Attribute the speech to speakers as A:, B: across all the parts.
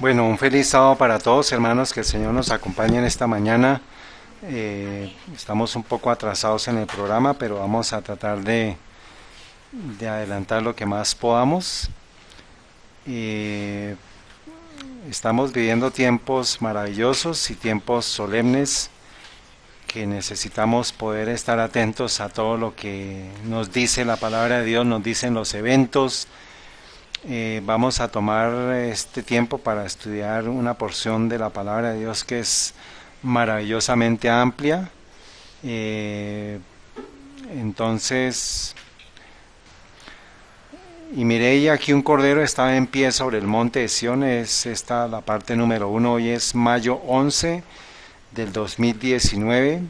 A: Bueno, un feliz sábado para todos, hermanos, que el Señor nos acompañe en esta mañana. Estamos un poco atrasados en el programa, pero vamos a tratar de adelantar lo que más podamos. Eh, Estamos viviendo tiempos maravillosos y tiempos solemnes que necesitamos poder estar atentos a todo lo que nos dice la palabra de Dios, nos dicen los eventos. Vamos a tomar este tiempo para estudiar una porción de la palabra de Dios que es maravillosamente amplia. Eh, entonces, y miré y aquí un cordero estaba en pie sobre el monte de Sión. Es esta la parte número 1. Hoy es mayo 11 del 2019.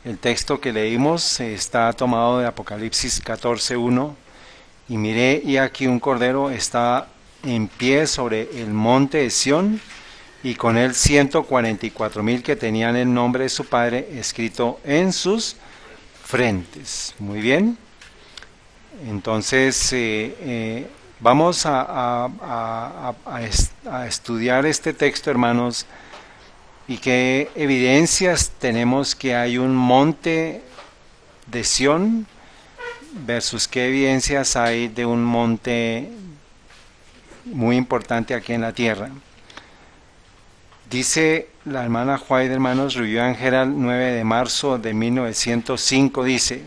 A: El texto que leímos está tomado de Apocalipsis 14:1. Y miré, y aquí un cordero está en pie sobre el monte de Sión, y con él 144,000 que tenían el nombre de su padre escrito en sus frentes. Muy bien. Entonces, vamos a estudiar este texto, hermanos, y qué evidencias tenemos que hay un monte de Sión versus qué evidencias hay de un monte muy importante aquí en la tierra. Dice la hermana White, hermanos, Review and Herald, 9 de marzo de 1905, dice: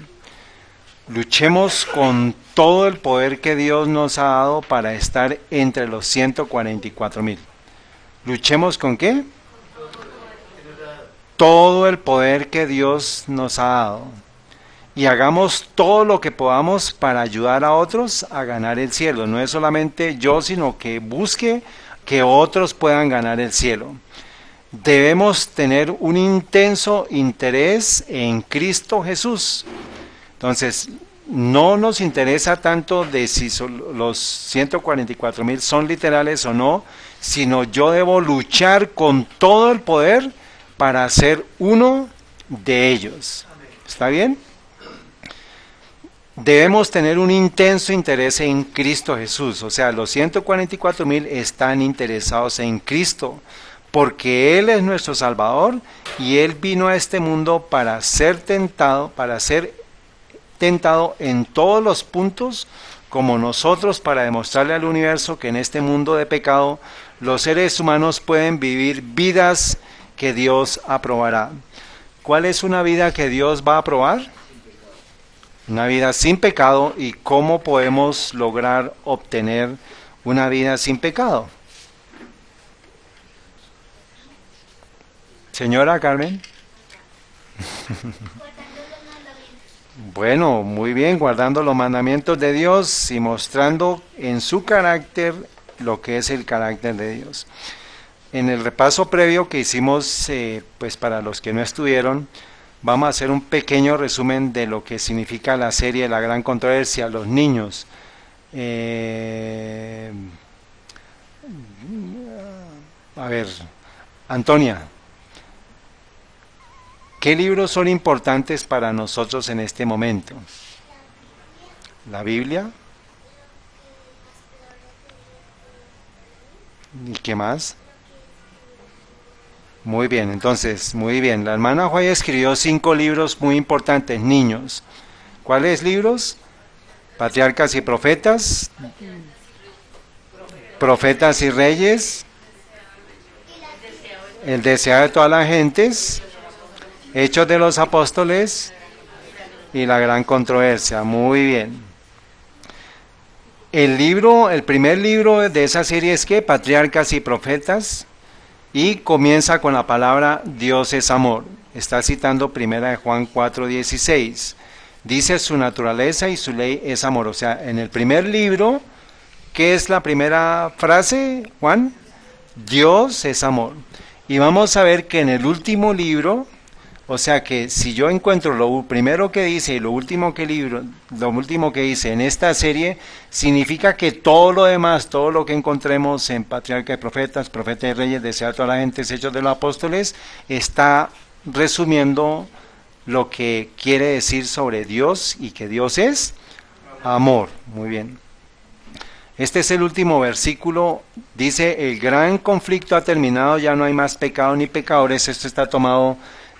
A: luchemos con todo el poder que Dios nos ha dado para estar entre los 144,000. ¿Luchemos con qué? Todo el poder que Dios nos ha dado. Y hagamos todo lo que podamos para ayudar a otros a ganar el cielo. No es solamente yo, sino que busque que otros puedan ganar el cielo. Debemos tener un intenso interés en Cristo Jesús. Entonces, no nos interesa tanto de si los 144,000 son literales o no, sino yo debo luchar con todo el poder para ser uno de ellos. ¿Está bien? Debemos tener un intenso interés en Cristo Jesús. O sea, los 144,000 están interesados en Cristo, porque Él es nuestro Salvador y Él vino a este mundo para ser tentado en todos los puntos, como nosotros, para demostrarle al universo que en este mundo de pecado los seres humanos pueden vivir vidas que Dios aprobará. ¿Cuál es una vida que Dios va a aprobar? Una vida sin pecado. ¿Y cómo podemos lograr obtener una vida sin pecado? Señora Carmen. Bueno, muy bien, guardando los mandamientos de Dios y mostrando en su carácter lo que es el carácter de Dios. En el repaso previo que hicimos, pues para los que no estuvieron, vamos a hacer un pequeño resumen de lo que significa la serie La Gran Controversia, los niños. A ver, Antonia, ¿qué libros son importantes para nosotros en este momento? ¿La Biblia? ¿Y qué más? Muy bien, entonces, muy bien. La hermana White escribió 5 libros muy importantes, niños. ¿Cuáles libros? Patriarcas y Profetas, Profetas y Reyes, El deseado de todas las gentes, Hechos de los Apóstoles y La Gran Controversia. Muy bien. El primer libro de esa serie es ¿qué? Patriarcas y Profetas. Y comienza con la palabra Dios es amor. Está citando 1 Juan 4:16. Dice su naturaleza y su ley es amor. O sea, en el primer libro, ¿qué es la primera frase, Juan? Dios es amor. Y vamos a ver que en el último libro, o sea que si yo encuentro lo primero que dice y lo último que dice en esta serie, significa que todo lo demás, todo lo que encontremos en Patriarca y Profetas, Profetas y Reyes, Deseado a toda la gente, Hechos de los Apóstoles, está resumiendo lo que quiere decir sobre Dios y que Dios es amor. Muy bien. Este es el último versículo, dice, el gran conflicto ha terminado, ya no hay más pecado ni pecadores. Esto está tomado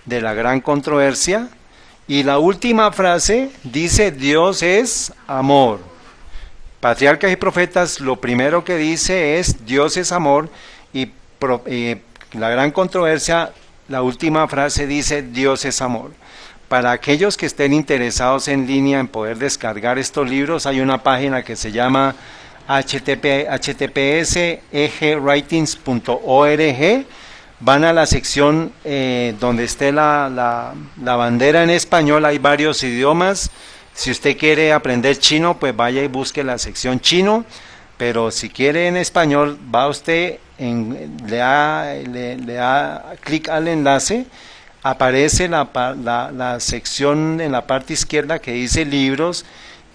A: de la gran controversia. Y la última frase dice, Dios es amor. Patriarcas y Profetas, lo primero que dice es, Dios es amor, y la gran controversia, la última frase dice, Dios es amor. Para aquellos que estén interesados en línea en poder descargar estos libros, hay una página que se llama https://egwritings.org. Van a la sección donde esté la bandera en español, hay varios idiomas. Si usted quiere aprender chino, pues vaya y busque la sección chino, pero si quiere en español, va usted, le da clic al enlace, aparece la sección en la parte izquierda que dice libros,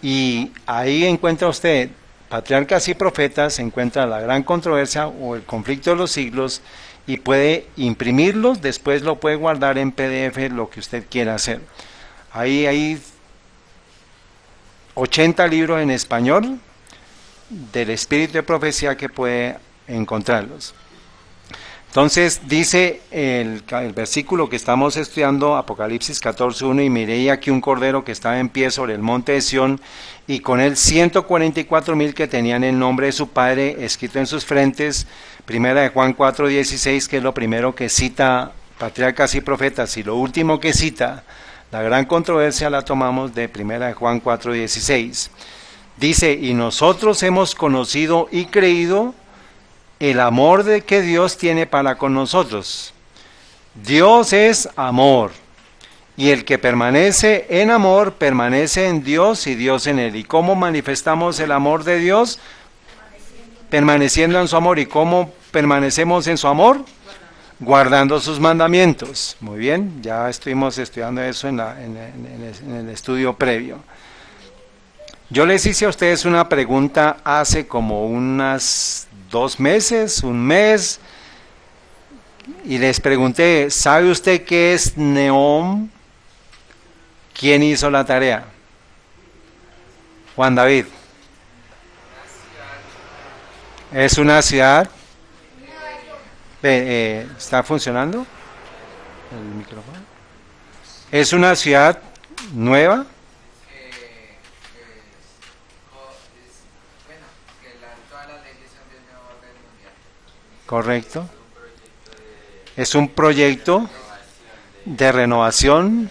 A: y ahí encuentra usted Patriarcas y Profetas, encuentra la gran controversia o el conflicto de los siglos, y puede imprimirlos, después lo puede guardar en PDF, lo que usted quiera hacer. Ahí hay 80 libros en español del Espíritu de Profecía que puede encontrarlos. Entonces dice el versículo que estamos estudiando, Apocalipsis 14:1, y miré aquí un cordero que estaba en pie sobre el monte de Sión, y con él 144,000 que tenían el nombre de su Padre escrito en sus frentes. Primera de Juan 4:16, que es lo primero que cita Patriarcas y Profetas, y lo último que cita, la gran controversia, la tomamos de Primera de Juan 4:16. Dice, y nosotros hemos conocido y creído el amor que Dios tiene para con nosotros. Dios es amor, y el que permanece en amor, permanece en Dios y Dios en él. ¿Y cómo manifestamos el amor de Dios? Permaneciendo en su amor. ¿Y cómo permanecemos en su amor? Guardando sus mandamientos. Muy bien, ya estuvimos estudiando eso en el estudio previo. Yo les hice a ustedes una pregunta hace como unas 2 meses, un mes, y les pregunté, ¿sabe usted qué es Neom? ¿Quién hizo la tarea? Juan David. ¿Es una ciudad? ¿Está funcionando el micrófono? ¿Es una ciudad nueva? Correcto. Es un proyecto de renovación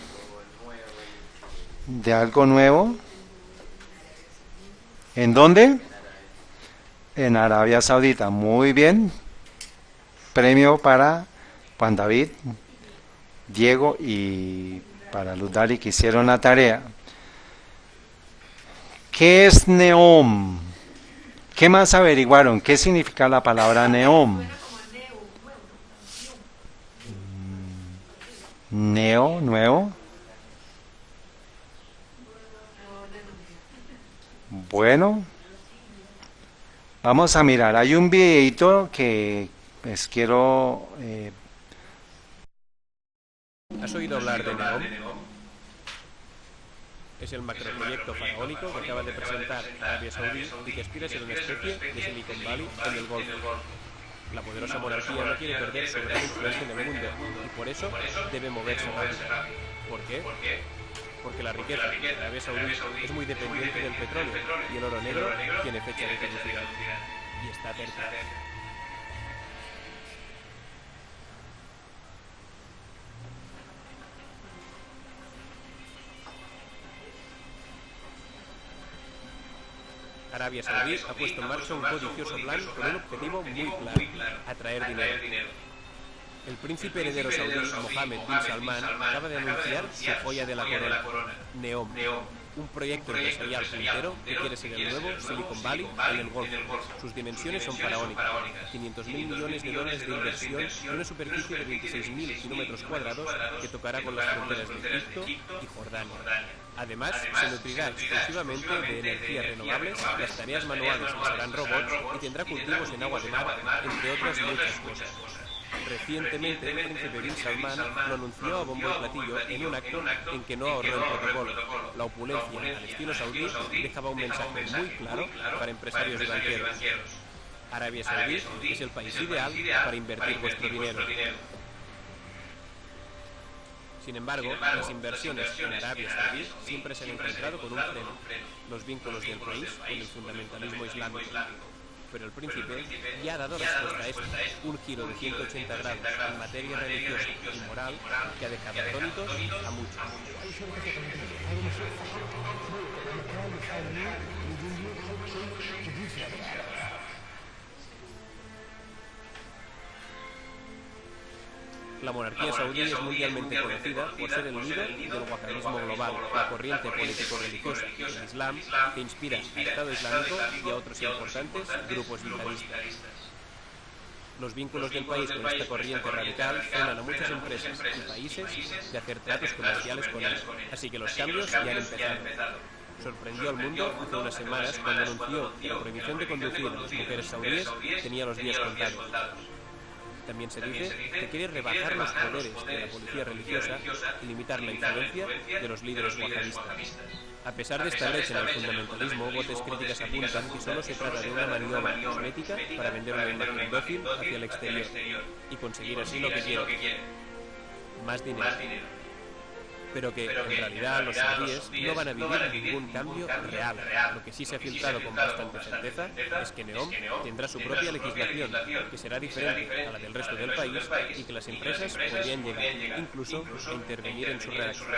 A: de algo nuevo. ¿En dónde? En Arabia Saudita. Muy bien. Premio para Juan David, Diego y para Luz Dari, que hicieron la tarea. ¿Qué es Neom? ¿Qué más averiguaron? ¿Qué significa la palabra Neom? Neo, nuevo. Bueno, vamos a mirar. Hay un videito que les quiero...
B: ¿Has oído hablar de Neom? Es el macroproyecto faraónico que acaba de presentar Arabia Saudí y que aspira a ser una especie de Silicon Valley en el Golfo. La poderosa monarquía no quiere perder su gran influencia en el mundo y por eso debe moverse rápido. ¿Por qué? Porque la riqueza de Arabia Saudí es muy dependiente del petróleo y el oro negro tiene fecha de caducidad y está cerca. Arabia Saudí ha puesto en marcha un codicioso plan con un objetivo muy claro: atraer dinero. El príncipe heredero saudí, Mohammed bin Salman, acaba de anunciar su joya de la corona, Neom, un proyecto empresarial puntero que quiere ser el nuevo Silicon Valley en el Golfo. Sus dimensiones son faraónicas: 500.000 millones de dólares de inversión y una superficie de 26.000 kilómetros cuadrados que tocará con las fronteras de Egipto y Jordania. Además, se nutrirá exclusivamente de energías renovables, las tareas manuales las harán robots y tendrá cultivos en agua de mar, entre otras muchas cosas. Recientemente, el príncipe bin Salman lo anunció a bombo y platillo en un acto en que no ahorró el protocolo. La opulencia al estilo saudí dejaba un mensaje muy claro para empresarios y banqueros. Arabia Saudí es el país ideal para invertir vuestro dinero. Sin embargo, las inversiones en Arabia Saudí siempre se han encontrado con un freno: los vínculos del país con el fundamentalismo islámico. Pero el príncipe ya ha dado respuesta a esto, un giro de 180 grados en materia religiosa y moral que ha dejado atónitos a muchos. La monarquía saudí es mundialmente conocida por ser el líder del wahabismo global, la corriente político-religiosa del Islam que inspira al Estado Islámico y a otros importantes grupos yihadistas. Los vínculos del país con esta corriente radical frenan a muchas empresas y países de hacer tratos comerciales con él, así que los cambios ya han empezado. Sorprendió al mundo hace unas semanas cuando anunció que la prohibición de conducir a las mujeres saudíes tenía los días contados. También se dice que quiere rebajar los poderes de la policía religiosa y limitar la influencia de los líderes wahabistas. A pesar de esta brecha en el fundamentalismo, voces críticas apuntan que solo se trata de una maniobra cosmética para vender una imagen dócil hacia el exterior y conseguir así lo que quiere: más dinero. Pero que, en realidad, los saudíes no van a vivir ningún cambio real. Lo que sí se ha filtrado con bastante certeza es que NEOM tendrá su propia legislación, que será diferente a la del resto del país y que las empresas podrían llegar incluso a intervenir en su redacción.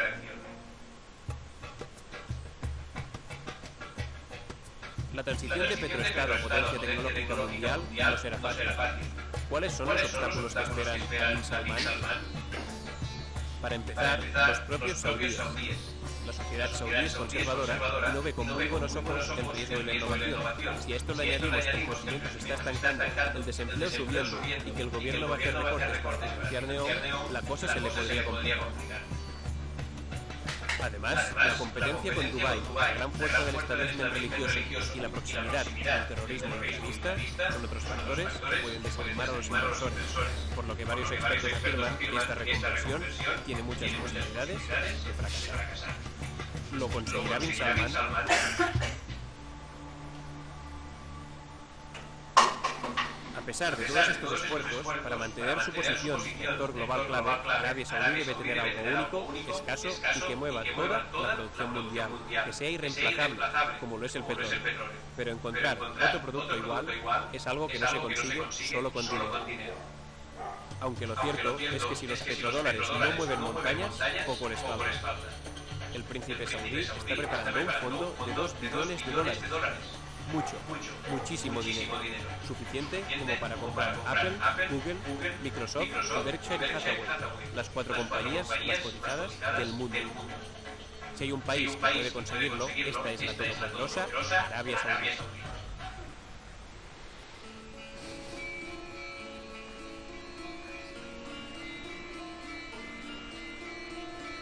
B: La transición de petroestado a potencia tecnológica mundial no será fácil. ¿Cuáles son los obstáculos que esperan a bin Salman? Para empezar, los propios saudíes. La sociedad saudí es conservadora y no ve con muy buenos ojos el riesgo de la innovación. Si a esto le añadimos que el crecimiento se está estancando, el desempleo subiendo y que el gobierno va a hacer recortes para financiar NEOM, la cosa se le podría complicar. Además, la competencia con Dubái, la gran fuerza del establishment religioso y la proximidad del terrorismo islamista son otros factores que pueden desanimar a los inversores, por lo que varios expertos afirman que esta reconversión tiene muchas posibilidades de fracasar. ¿Lo conseguirá bin Salman? A pesar de todos estos esfuerzos, para mantener su posición de actor global clave, Arabia Saudí debe tener algo único, escaso y que mueva toda la producción mundial, que sea irreemplazable, como lo es el petróleo. Pero encontrar otro producto igual es algo que no se consigue solo con dinero. Aunque lo cierto es que si los petrodólares no mueven montañas, poco les falta. El príncipe saudí está preparando un fondo de $2 billones. Muchísimo dinero, suficiente como para comprar Apple, Google, Microsoft y Berkshire Hathaway, las 4 compañías más cotizadas del mundo. Si hay un país que puede conseguirlo, esta es la todopoderosa Arabia Saudí.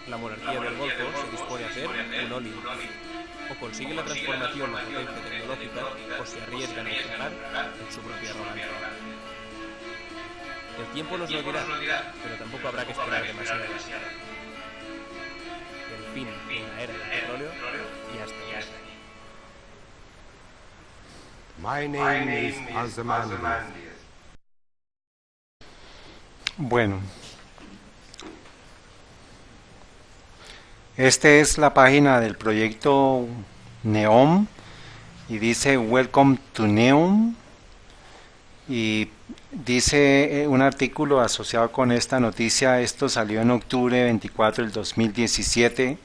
B: La monarquía del Golfo se dispone a hacer un all-in. O consigue la transformación a potencia tecnológica o se arriesga a naufragar en su propia arrogancia. El tiempo nos lo dirá, pero tampoco habrá que esperar demasiado. El fin de la era del petróleo ya está aquí.
C: My name is Ozymandias.
A: Bueno, esta es la página del proyecto NEOM y dice Welcome to NEOM y dice un artículo asociado con esta noticia. Esto salió en octubre 24 del 2017.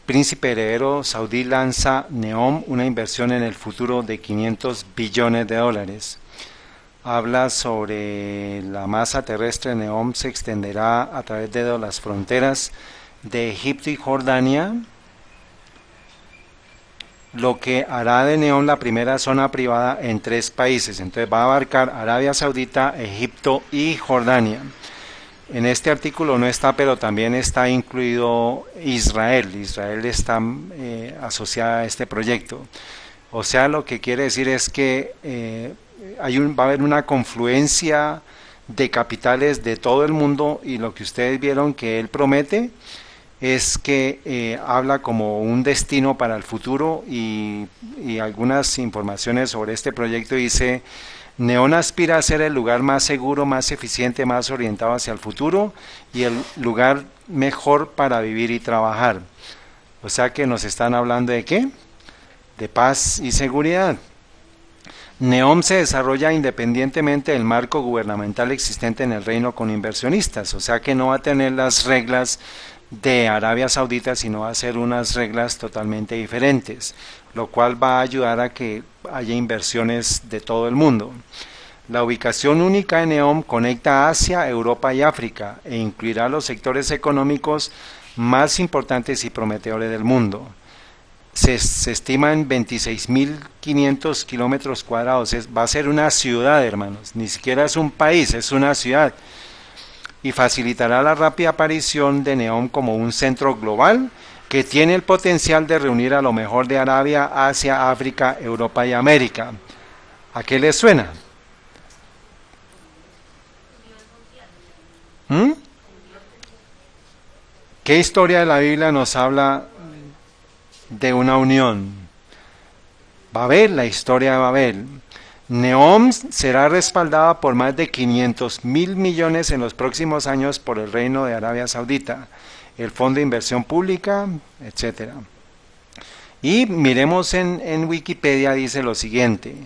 A: Príncipe heredero saudí lanza NEOM, una inversión en el futuro de $500 billones. Habla sobre la masa terrestre. NEOM se extenderá a través de las fronteras de Egipto y Jordania, lo que hará de NEOM la primera zona privada en 3 países. Entonces va a abarcar Arabia Saudita, Egipto y Jordania. En este artículo no está, pero también está incluido Israel. Israel está asociada a este proyecto. O sea, lo que quiere decir es que va a haber una confluencia de capitales de todo el mundo, y lo que ustedes vieron que él promete es que habla como un destino para el futuro, y algunas informaciones sobre este proyecto. Dice: Neom aspira a ser el lugar más seguro, más eficiente, más orientado hacia el futuro y el lugar mejor para vivir y trabajar. O sea que nos están hablando ¿de qué? De paz y seguridad. Neom se desarrolla independientemente del marco gubernamental existente en el reino con inversionistas, o sea que no va a tener las reglas de Arabia Saudita, sino va a ser unas reglas totalmente diferentes, lo cual va a ayudar a que haya inversiones de todo el mundo. La ubicación única de Neom conecta Asia, Europa y África e incluirá los sectores económicos más importantes y prometedores del mundo. Se estima en 26.500 kilómetros cuadrados. Va a ser una ciudad, hermanos, ni siquiera es un país, es una ciudad, y facilitará la rápida aparición de Neom como un centro global que tiene el potencial de reunir a lo mejor de Arabia, Asia, África, Europa y América. ¿A qué les suena? ¿Qué historia de la Biblia nos habla de una unión? Babel, la historia de Babel. Neom será respaldada por más de 500.000 millones en los próximos años por el Reino de Arabia Saudita, el Fondo de Inversión Pública, etc. Y miremos en Wikipedia, dice lo siguiente: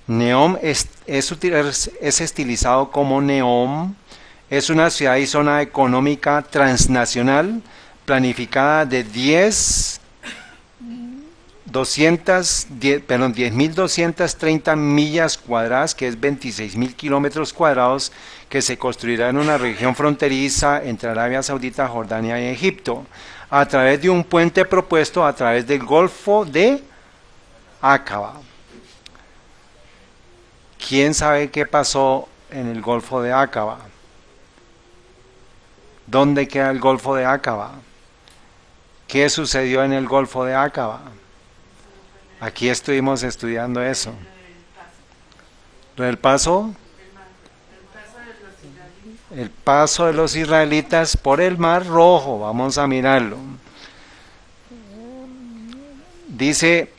A: Neom es estilizado como Neom, es una ciudad y zona económica transnacional planificada de 10.230 millas cuadradas, que es 26.000 kilómetros cuadrados, que se construirá en una región fronteriza entre Arabia Saudita, Jordania y Egipto, a través de un puente propuesto a través del Golfo de Aqaba. ¿Quién sabe qué pasó en el Golfo de Aqaba? ¿Dónde queda el Golfo de Aqaba? ¿Qué sucedió en el Golfo de Aqaba? Aquí estuvimos estudiando eso. El paso de los israelitas por el Mar Rojo. Vamos a mirarlo. Dice,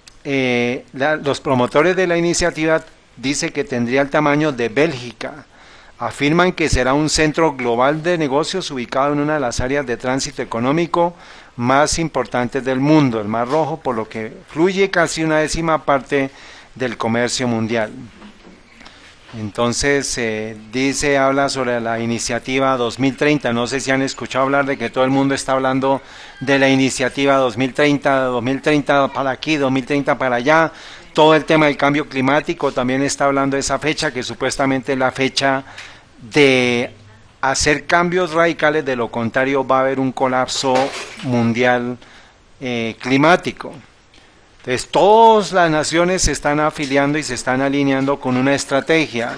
A: los promotores de la iniciativa dice que tendría el tamaño de Bélgica. Afirman que será un centro global de negocios ubicado en una de las áreas de tránsito económico más importantes del mundo, el Mar Rojo, por lo que fluye casi una décima parte del comercio mundial. Entonces, habla sobre la iniciativa 2030. No sé si han escuchado hablar de que todo el mundo está hablando de la iniciativa 2030 para aquí, 2030 para allá. Todo el tema del cambio climático también está hablando de esa fecha, que supuestamente es la fecha de hacer cambios radicales, de lo contrario va a haber un colapso mundial climático. Entonces todas las naciones se están afiliando y se están alineando con una estrategia,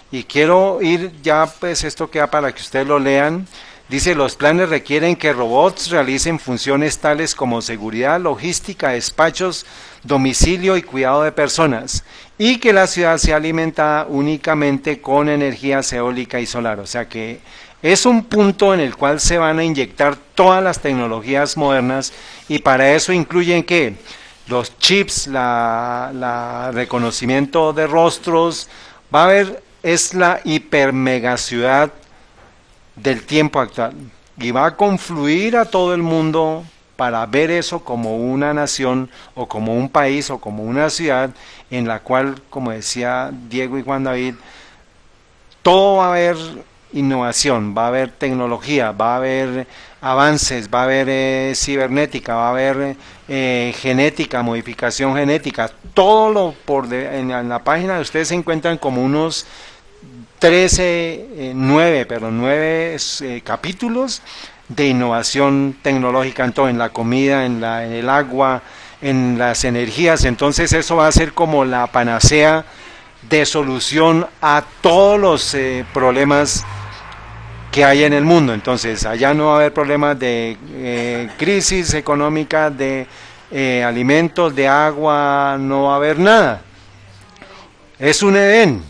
A: y quiero ir ya, pues esto queda para que ustedes lo lean. Dice: los planes requieren que robots realicen funciones tales como seguridad, logística, despachos, domicilio y cuidado de personas, y que la ciudad sea alimentada únicamente con energía eólica y solar. O sea que es un punto en el cual se van a inyectar todas las tecnologías modernas, y para eso incluyen ¿qué? Los chips, la reconocimiento de rostros. Va a haber, es la hiper mega ciudad del tiempo actual, y va a confluir a todo el mundo para ver eso como una nación, o como un país, o como una ciudad en la cual, como decía Diego y Juan David, todo va a haber innovación, va a haber tecnología, va a haber avances, va a haber cibernética, va a haber genética, modificación genética, todo lo en la página de ustedes se encuentran como unos 9 capítulos de innovación tecnológica en todo, en la comida, en el agua, en las energías. Entonces eso va a ser como la panacea de solución a todos los problemas que hay en el mundo. Entonces allá no va a haber problemas de crisis económica, de alimentos, de agua, no va a haber nada. Es un Edén.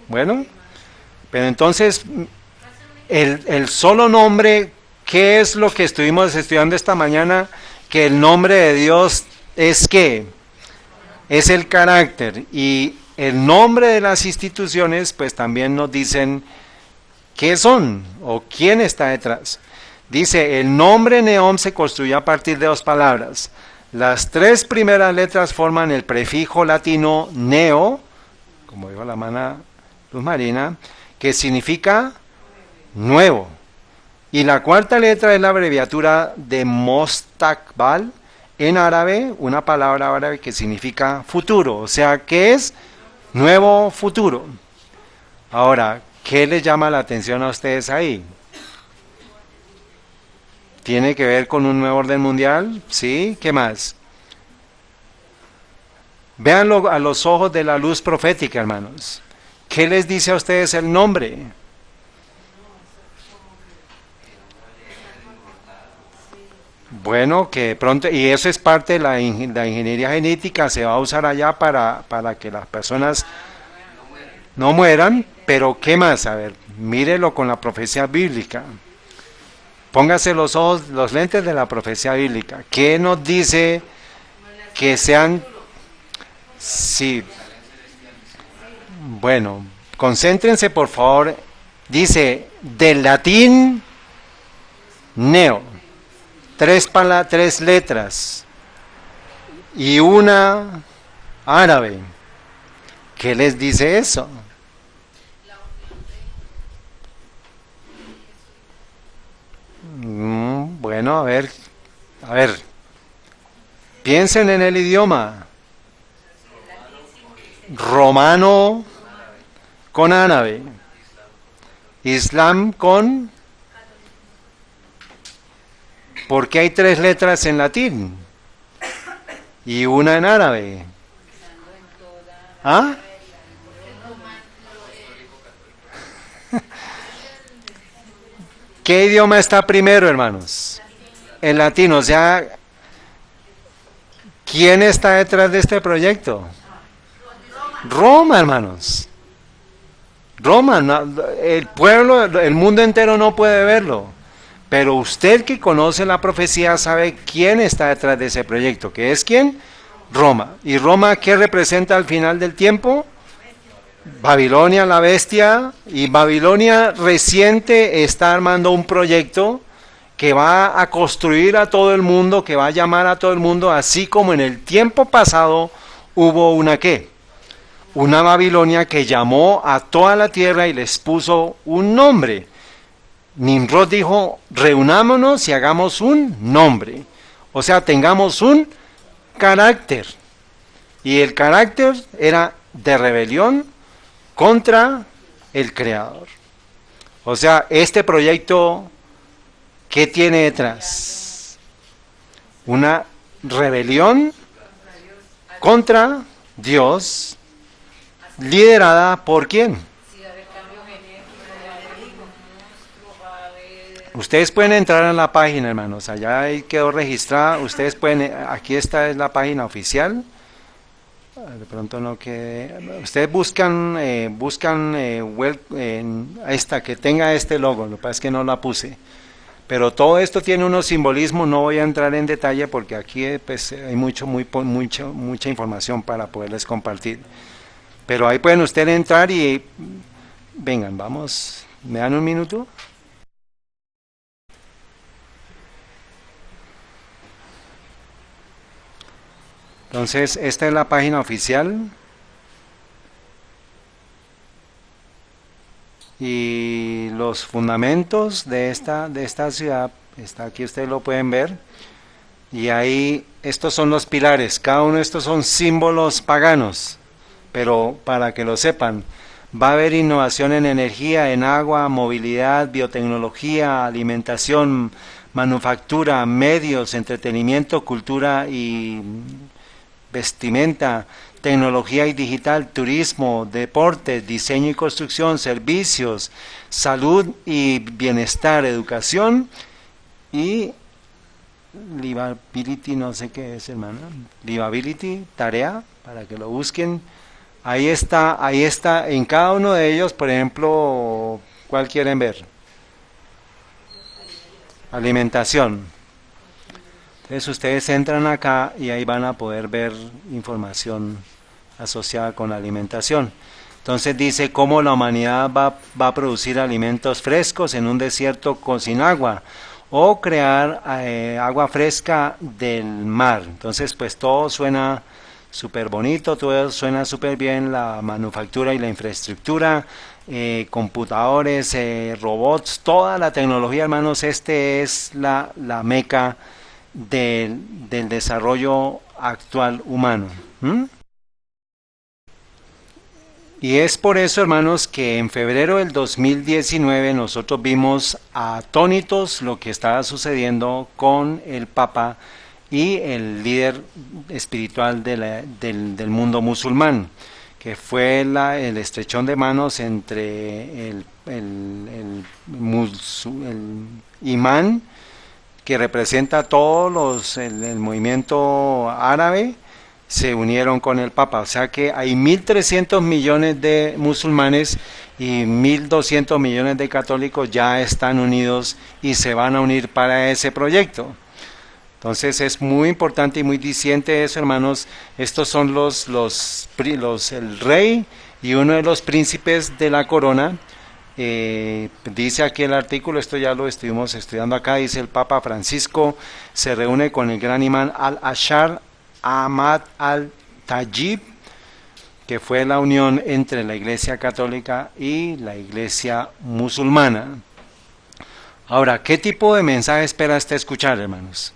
A: Bueno, Pero entonces, el solo nombre, ¿qué es lo que estuvimos estudiando esta mañana? Que el nombre de Dios es ¿qué? Es el carácter. Y el nombre de las instituciones, pues también nos dicen qué son o quién está detrás. Dice, el nombre Neom se construyó a partir de dos palabras. Las tres primeras letras forman el prefijo latino neo, como dijo la hermana Luz Marina, que significa nuevo. Y la cuarta letra es la abreviatura de Mostakbal, en árabe, una palabra árabe que significa futuro, o sea, que es nuevo futuro. Ahora, ¿qué les llama la atención a ustedes ahí? ¿Tiene que ver con un nuevo orden mundial? ¿Sí? ¿Qué más? Véanlo a los ojos de la luz profética, hermanos. ¿Qué les dice a ustedes el nombre? Bueno, que pronto, y eso es parte de la ingeniería genética, se va a usar allá para que las personas no mueran, pero ¿qué más? A ver, mírelo con la profecía bíblica. Póngase los ojos, los lentes de la profecía bíblica. ¿Qué nos dice que sean? Sí. Bueno, concéntrense por favor. Dice, del latín, neo. Tres letras. Y una árabe. ¿Qué les dice eso? Bueno, a ver, piensen en el idioma. Romano con árabe. Islam con... ¿Por qué hay tres letras en latín? Y una en árabe. ¿Ah? ¿Qué idioma está primero, hermanos? El latín, o sea, ¿quién está detrás de este proyecto? Roma, hermanos. Roma, el pueblo, el mundo entero no puede verlo. Pero usted que conoce la profecía sabe quién está detrás de ese proyecto. ¿Qué es quién? Roma. ¿Y Roma qué representa al final del tiempo? Babilonia, la bestia. Y Babilonia reciente está armando un proyecto que va a construir a todo el mundo, que va a llamar a todo el mundo, así como en el tiempo pasado hubo una ¿qué? Una Babilonia que llamó a toda la tierra y les puso un nombre. Nimrod dijo, reunámonos y hagamos un nombre. O sea, tengamos un carácter. Y el carácter era de rebelión contra el Creador. O sea, este proyecto, ¿qué tiene detrás? Una rebelión contra Dios, liderada ¿por quién? Ustedes pueden entrar en la página, hermanos, allá ahí quedó registrada, ustedes pueden, aquí esta es la página oficial, de pronto no quede, ustedes buscan esta, que tenga este logo, lo que pasa es que no la puse, pero todo esto tiene unos simbolismos, no voy a entrar en detalle porque aquí pues, hay mucha información para poderles compartir, pero ahí pueden ustedes entrar y, vengan, vamos, ¿me dan un minuto? Entonces, esta es la página oficial y los fundamentos de esta ciudad, está aquí, ustedes lo pueden ver, y ahí estos son los pilares, cada uno de estos son símbolos paganos, pero para que lo sepan, va a haber innovación en energía, en agua, movilidad, biotecnología, alimentación, manufactura, medios, entretenimiento, cultura y vestimenta, tecnología y digital, turismo, deportes, diseño y construcción, servicios, salud y bienestar, educación y livability, no sé qué es, hermana, livability, tarea, para que lo busquen, Ahí está, en cada uno de ellos, por ejemplo, ¿cuál quieren ver? Alimentación. Entonces ustedes entran acá y ahí van a poder ver información asociada con la alimentación. Entonces dice cómo la humanidad va a producir alimentos frescos en un desierto sin agua, o crear agua fresca del mar. Entonces pues todo suena súper bonito, todo suena súper bien, la manufactura y la infraestructura, computadores, robots, toda la tecnología, hermanos. Este es la meca del desarrollo actual humano. Y es por eso, hermanos, que en febrero del 2019 nosotros vimos atónitos lo que estaba sucediendo con el Papa y el líder espiritual del mundo musulmán, que fue el estrechón de manos entre el imán, que representa todos el movimiento árabe, se unieron con el Papa. O sea que hay 1.300 millones de musulmanes y 1.200 millones de católicos ya están unidos y se van a unir para ese proyecto. Entonces es muy importante y muy diciente eso, hermanos. Estos son el rey y uno de los príncipes de la corona. Dice aquí el artículo, esto ya lo estuvimos estudiando acá, dice: el Papa Francisco se reúne con el gran imán al-Ashar Ahmad al-Tayyib, que fue la unión entre la Iglesia Católica y la Iglesia Musulmana. Ahora, ¿qué tipo de mensaje espera usted escuchar, hermanos?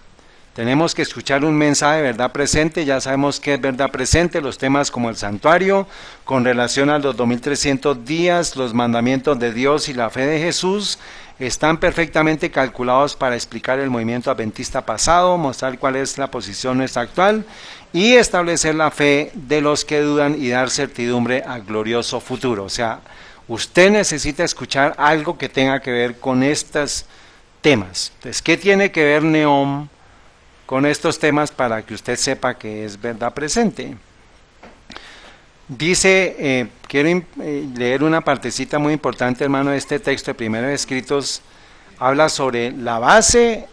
A: Tenemos que escuchar un mensaje de verdad presente. Ya sabemos qué es verdad presente, los temas como el santuario, con relación a los 2300 días, los mandamientos de Dios y la fe de Jesús, están perfectamente calculados para explicar el movimiento adventista pasado, mostrar cuál es la posición nuestra actual y establecer la fe de los que dudan y dar certidumbre al glorioso futuro. O sea, usted necesita escuchar algo que tenga que ver con estos temas. Entonces, ¿qué tiene que ver Neom con estos temas para que usted sepa que es verdad presente? Dice, quiero leer una partecita muy importante, hermano, de este texto de Primero de Escritos. Habla sobre la base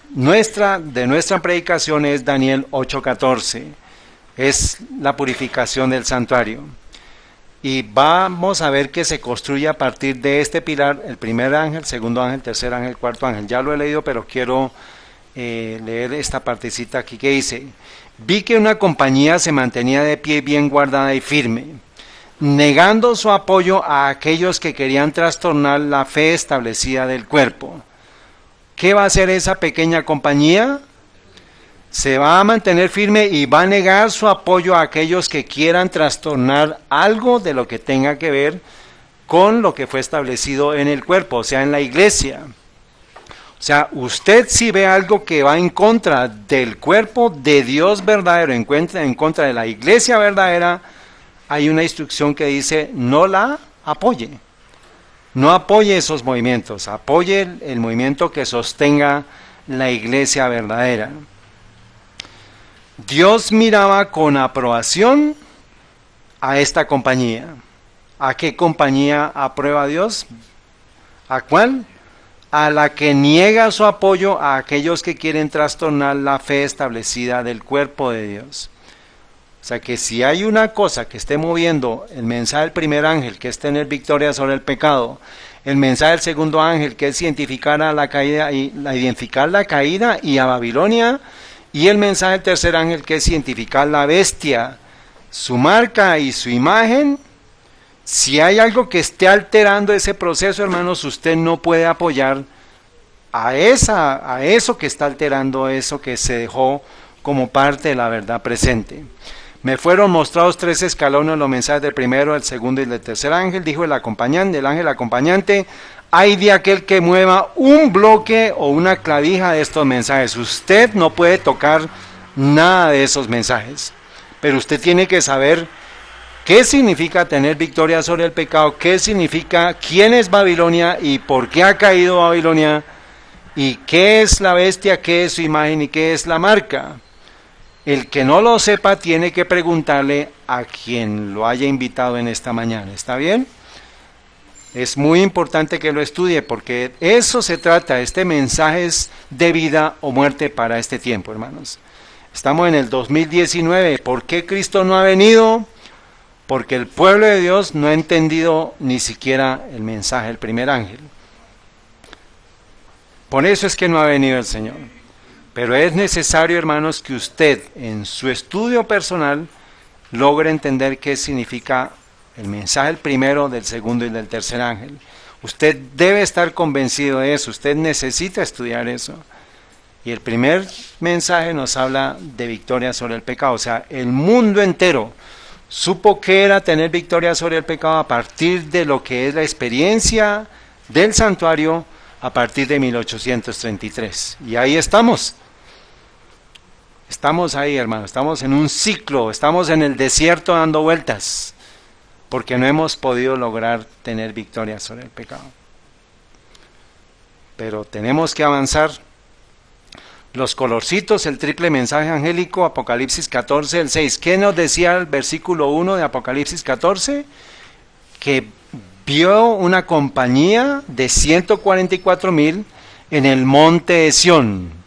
A: de nuestra predicación, es Daniel 8:14, es la purificación del santuario. Y vamos a ver que se construye a partir de este pilar: el primer ángel, segundo ángel, tercer ángel, cuarto ángel. Ya lo he leído, pero quiero leer esta partecita aquí que dice: vi que una compañía se mantenía de pie, bien guardada y firme, negando su apoyo a aquellos que querían trastornar la fe establecida del cuerpo. ¿Qué va a hacer esa pequeña compañía? Se va a mantener firme y va a negar su apoyo a aquellos que quieran trastornar algo de lo que tenga que ver con lo que fue establecido en el cuerpo, o sea, en la iglesia. O sea, usted si ve algo que va en contra del cuerpo de Dios verdadero, en contra de la iglesia verdadera, hay una instrucción que dice: no la apoye. No apoye esos movimientos, apoye el movimiento que sostenga la iglesia verdadera. Dios miraba con aprobación a esta compañía. ¿A qué compañía aprueba Dios? ¿A cuál? A la que niega su apoyo a aquellos que quieren trastornar la fe establecida del cuerpo de Dios. O sea que si hay una cosa que esté moviendo el mensaje del primer ángel, que es tener victoria sobre el pecado, el mensaje del segundo ángel, que es identificar la caída y a Babilonia, y el mensaje del tercer ángel, que es identificar la bestia, su marca y su imagen, si hay algo que esté alterando ese proceso, hermanos, usted no puede apoyar a eso que está alterando eso que se dejó como parte de la verdad presente. Me fueron mostrados 3 escalones, los mensajes del primero, del segundo y del tercer ángel. Dijo el ángel acompañante: hay de aquel que mueva un bloque o una clavija de estos mensajes. Usted no puede tocar nada de esos mensajes, pero usted tiene que saber qué significa tener victoria sobre el pecado, qué significa, quién es Babilonia y por qué ha caído Babilonia, y qué es la bestia, qué es su imagen y qué es la marca. El que no lo sepa tiene que preguntarle a quien lo haya invitado en esta mañana. ¿Está bien? Es muy importante que lo estudie porque eso se trata. Este mensaje es de vida o muerte para este tiempo, hermanos. Estamos en el 2019. ¿Por qué Cristo no ha venido? Porque el pueblo de Dios no ha entendido ni siquiera el mensaje del primer ángel. Por eso es que no ha venido el Señor. Pero es necesario, hermanos, que usted en su estudio personal logre entender qué significa el mensaje del primero, del segundo y del tercer ángel. Usted debe estar convencido de eso, usted necesita estudiar eso. Y el primer mensaje nos habla de victoria sobre el pecado, o sea, el mundo entero supo que era tener victoria sobre el pecado a partir de lo que es la experiencia del santuario a partir de 1833. Y ahí estamos. Estamos ahí, hermano, estamos en un ciclo, estamos en el desierto dando vueltas, porque no hemos podido lograr tener victoria sobre el pecado. Pero tenemos que avanzar. Los colorcitos, el triple mensaje angélico, Apocalipsis 14, el 6. ¿Qué nos decía el versículo 1 de Apocalipsis 14? Que vio una compañía de 144,000 en el monte de Sión.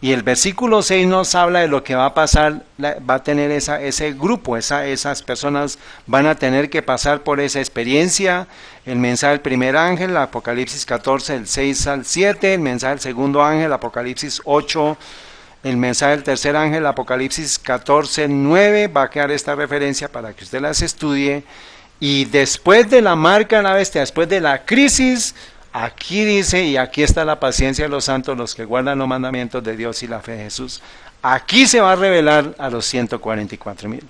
A: Y el versículo 6 nos habla de lo que va a pasar, va a tener ese grupo, esas personas van a tener que pasar por esa experiencia. El mensaje del primer ángel, Apocalipsis 14, el 6 al 7, el mensaje del segundo ángel, Apocalipsis 8, el mensaje del tercer ángel, Apocalipsis 14, 9, va a quedar esta referencia para que usted las estudie. Y después de la marca de la bestia, después de la crisis, aquí dice, y aquí está la paciencia de los santos, los que guardan los mandamientos de Dios y la fe de Jesús. Aquí se va a revelar a los 144,000.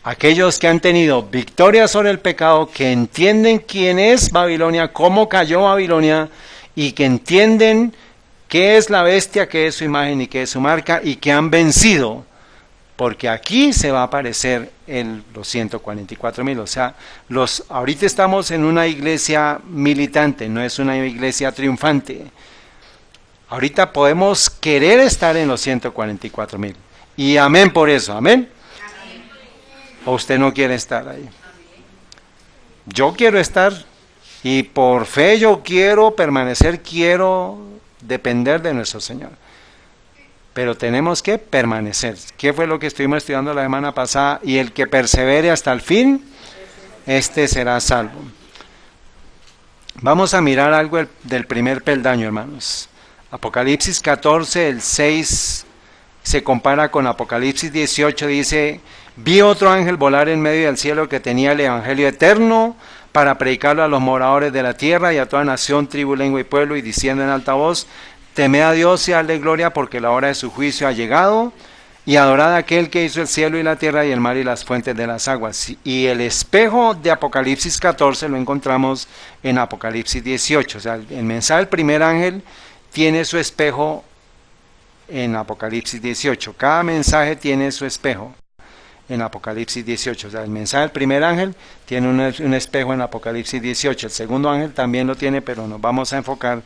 A: Aquellos que han tenido victoria sobre el pecado, que entienden quién es Babilonia, cómo cayó Babilonia, y que entienden qué es la bestia, qué es su imagen y qué es su marca, y que han vencido. Porque aquí se va a aparecer los 144,000. O sea, ahorita estamos en una iglesia militante, no es una iglesia triunfante. Ahorita podemos querer estar en los 144,000. Y amén por eso, amén. ¿O usted no quiere estar ahí? Yo quiero estar y por fe yo quiero permanecer, quiero depender de nuestro Señor. Pero tenemos que permanecer. ¿Qué fue lo que estuvimos estudiando la semana pasada? Y el que persevere hasta el fin, este será salvo. Vamos a mirar algo del primer peldaño, hermanos. Apocalipsis 14, el 6, se compara con Apocalipsis 18, dice: vi otro ángel volar en medio del cielo que tenía el evangelio eterno para predicarlo a los moradores de la tierra y a toda nación, tribu, lengua y pueblo, y diciendo en alta voz: temed a Dios y dadle gloria, porque la hora de su juicio ha llegado, y adorad a aquel que hizo el cielo y la tierra y el mar y las fuentes de las aguas. Y el espejo de Apocalipsis 14 lo encontramos en Apocalipsis 18. O sea, el mensaje del primer ángel tiene su espejo en Apocalipsis 18. Cada mensaje tiene su espejo en Apocalipsis 18. O sea, el mensaje del primer ángel tiene un espejo en Apocalipsis 18. El segundo ángel también lo tiene, pero nos vamos a enfocar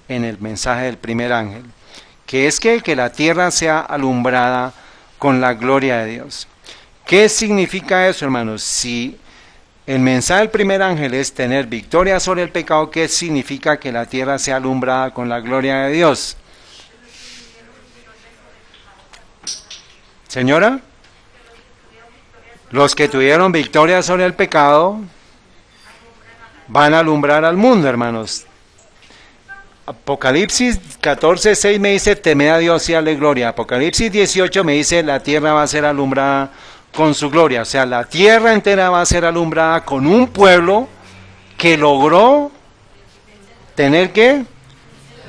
A: en el mensaje del primer ángel, que es que la tierra sea alumbrada con la gloria de Dios. ¿Qué significa eso, hermanos? Si el mensaje del primer ángel es tener victoria sobre el pecado, ¿qué significa que la tierra sea alumbrada con la gloria de Dios? Señora, los que tuvieron victoria sobre el pecado van a alumbrar al mundo, hermanos. Apocalipsis 14, 6 me dice: temed a Dios y dale gloria. Apocalipsis 18 me dice: la tierra va a ser alumbrada con su gloria. O sea, la tierra entera va a ser alumbrada con un pueblo que logró tener ¿qué?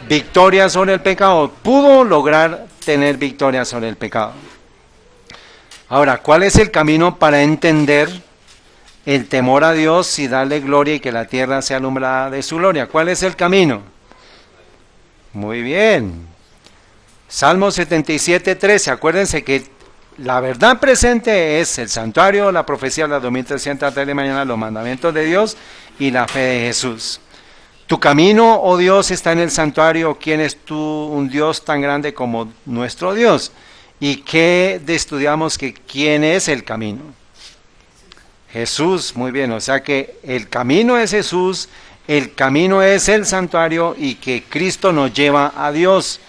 A: Victoria sobre el pecado. Pudo lograr tener victoria sobre el pecado. Ahora, ¿cuál es el camino para entender el temor a Dios y darle gloria y que la tierra sea alumbrada de su gloria? ¿Cuál es el camino? Muy bien. Salmo 77, 13. Acuérdense que la verdad presente es el santuario, la profecía, las 2300 de mañana, los mandamientos de Dios y la fe de Jesús. Tu camino, oh Dios, está en el santuario. ¿Quién es tú, un Dios tan grande como nuestro Dios? ¿Y qué estudiamos? Que ¿quién es el camino? Jesús, muy bien, o sea que el camino es Jesús, el camino es el santuario y que Cristo nos lleva a Dios.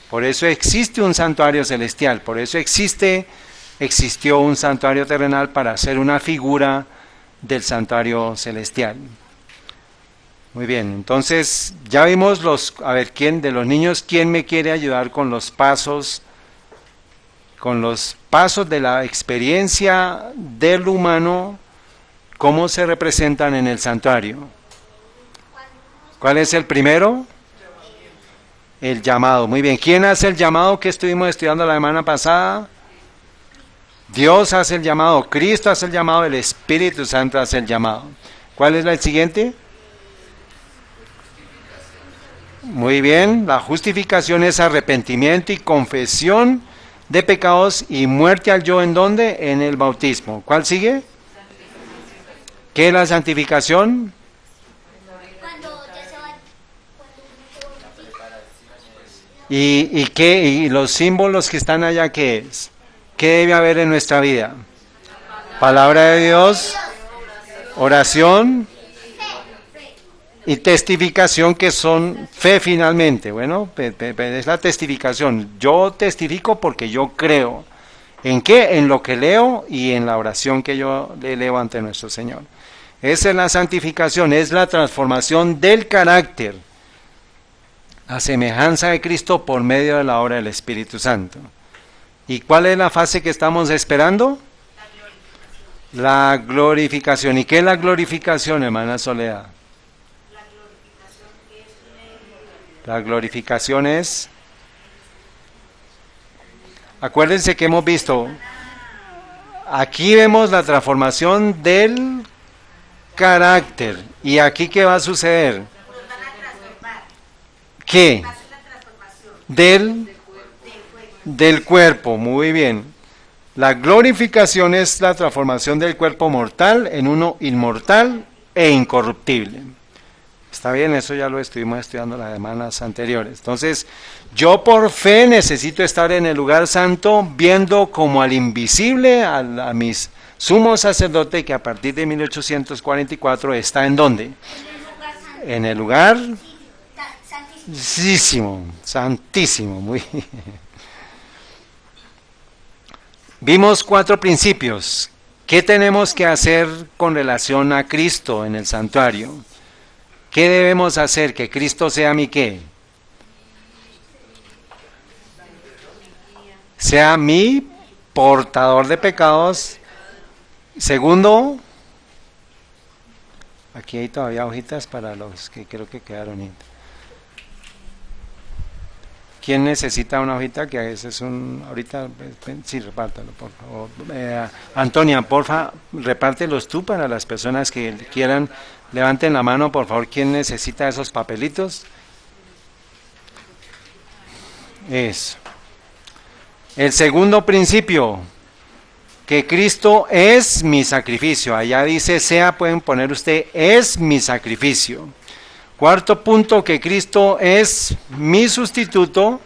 A: Por eso existe un santuario celestial, por eso existió un santuario terrenal para hacer una figura del santuario celestial. Muy bien, entonces ya vimos a ver, ¿quién de los niños, quién me quiere ayudar con los pasos de la experiencia del humano, cómo se representan en el santuario? ¿Cuál es el primero? El llamado. Muy bien, ¿quién hace el llamado que estuvimos estudiando la semana pasada? Dios hace el llamado, Cristo hace el llamado, el Espíritu Santo hace el llamado. ¿Cuál es el siguiente? Muy bien, la justificación es arrepentimiento y confesión de pecados y muerte al yo, ¿en dónde? En el bautismo. ¿Cuál sigue? ¿Qué es la santificación? ¿Y los símbolos que están allá, qué es? ¿Qué debe haber en nuestra vida? Palabra de Dios, oración y testificación, que son fe finalmente. Bueno, es la testificación. Yo testifico porque yo creo. ¿En qué? En lo que leo y en la oración que yo le leo ante nuestro Señor. Esa es la santificación, es la transformación del carácter a semejanza de Cristo por medio de la obra del Espíritu Santo. ¿Y cuál es la fase que estamos esperando? La glorificación. ¿Y qué es la glorificación, hermana Soledad? La glorificación es... Acuérdense que hemos visto, aquí vemos la transformación del carácter. ¿Y aquí qué va a suceder? ¿Qué? Del cuerpo, muy bien. La glorificación es la transformación del cuerpo mortal en uno inmortal e incorruptible. Está bien, eso ya lo estuvimos estudiando las semanas anteriores. Entonces, yo por fe necesito estar en el lugar santo, viendo como al invisible, a mis sumo sacerdote, que a partir de 1844 está ¿en dónde? En el lugar santísimo, santísimo, muy bien. Vimos 4 principios. ¿Qué tenemos que hacer con relación a Cristo en el santuario? ¿Qué debemos hacer? Que Cristo sea mi ¿qué? Sea mi portador de pecados. Segundo, aquí hay todavía hojitas para los que creo que quedaron. ¿Quién necesita una hojita? Que a veces ahorita, sí, repártalo, por favor. Antonia, porfa, repártelos tú para las personas que quieran. Levanten la mano, por favor, ¿quién necesita esos papelitos? Eso. El segundo principio, que Cristo es mi sacrificio. Allá dice, pueden poner usted, es mi sacrificio. Cuarto punto, que Cristo es mi sustituto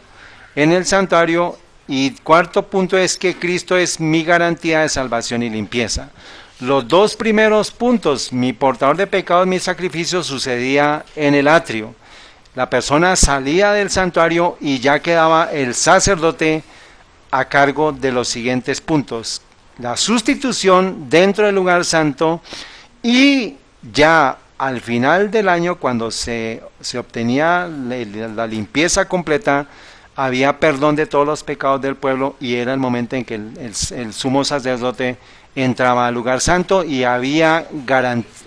A: en el santuario. Y cuarto punto es que Cristo es mi garantía de salvación y limpieza. Los 2 primeros puntos, mi portador de pecados, mi sacrificio, sucedía en el atrio. La persona salía del santuario y ya quedaba el sacerdote a cargo de los siguientes puntos: la sustitución dentro del lugar santo, y ya al final del año, cuando se obtenía la limpieza completa, había perdón de todos los pecados del pueblo, y era el momento en que el sumo sacerdote entraba al lugar santo y había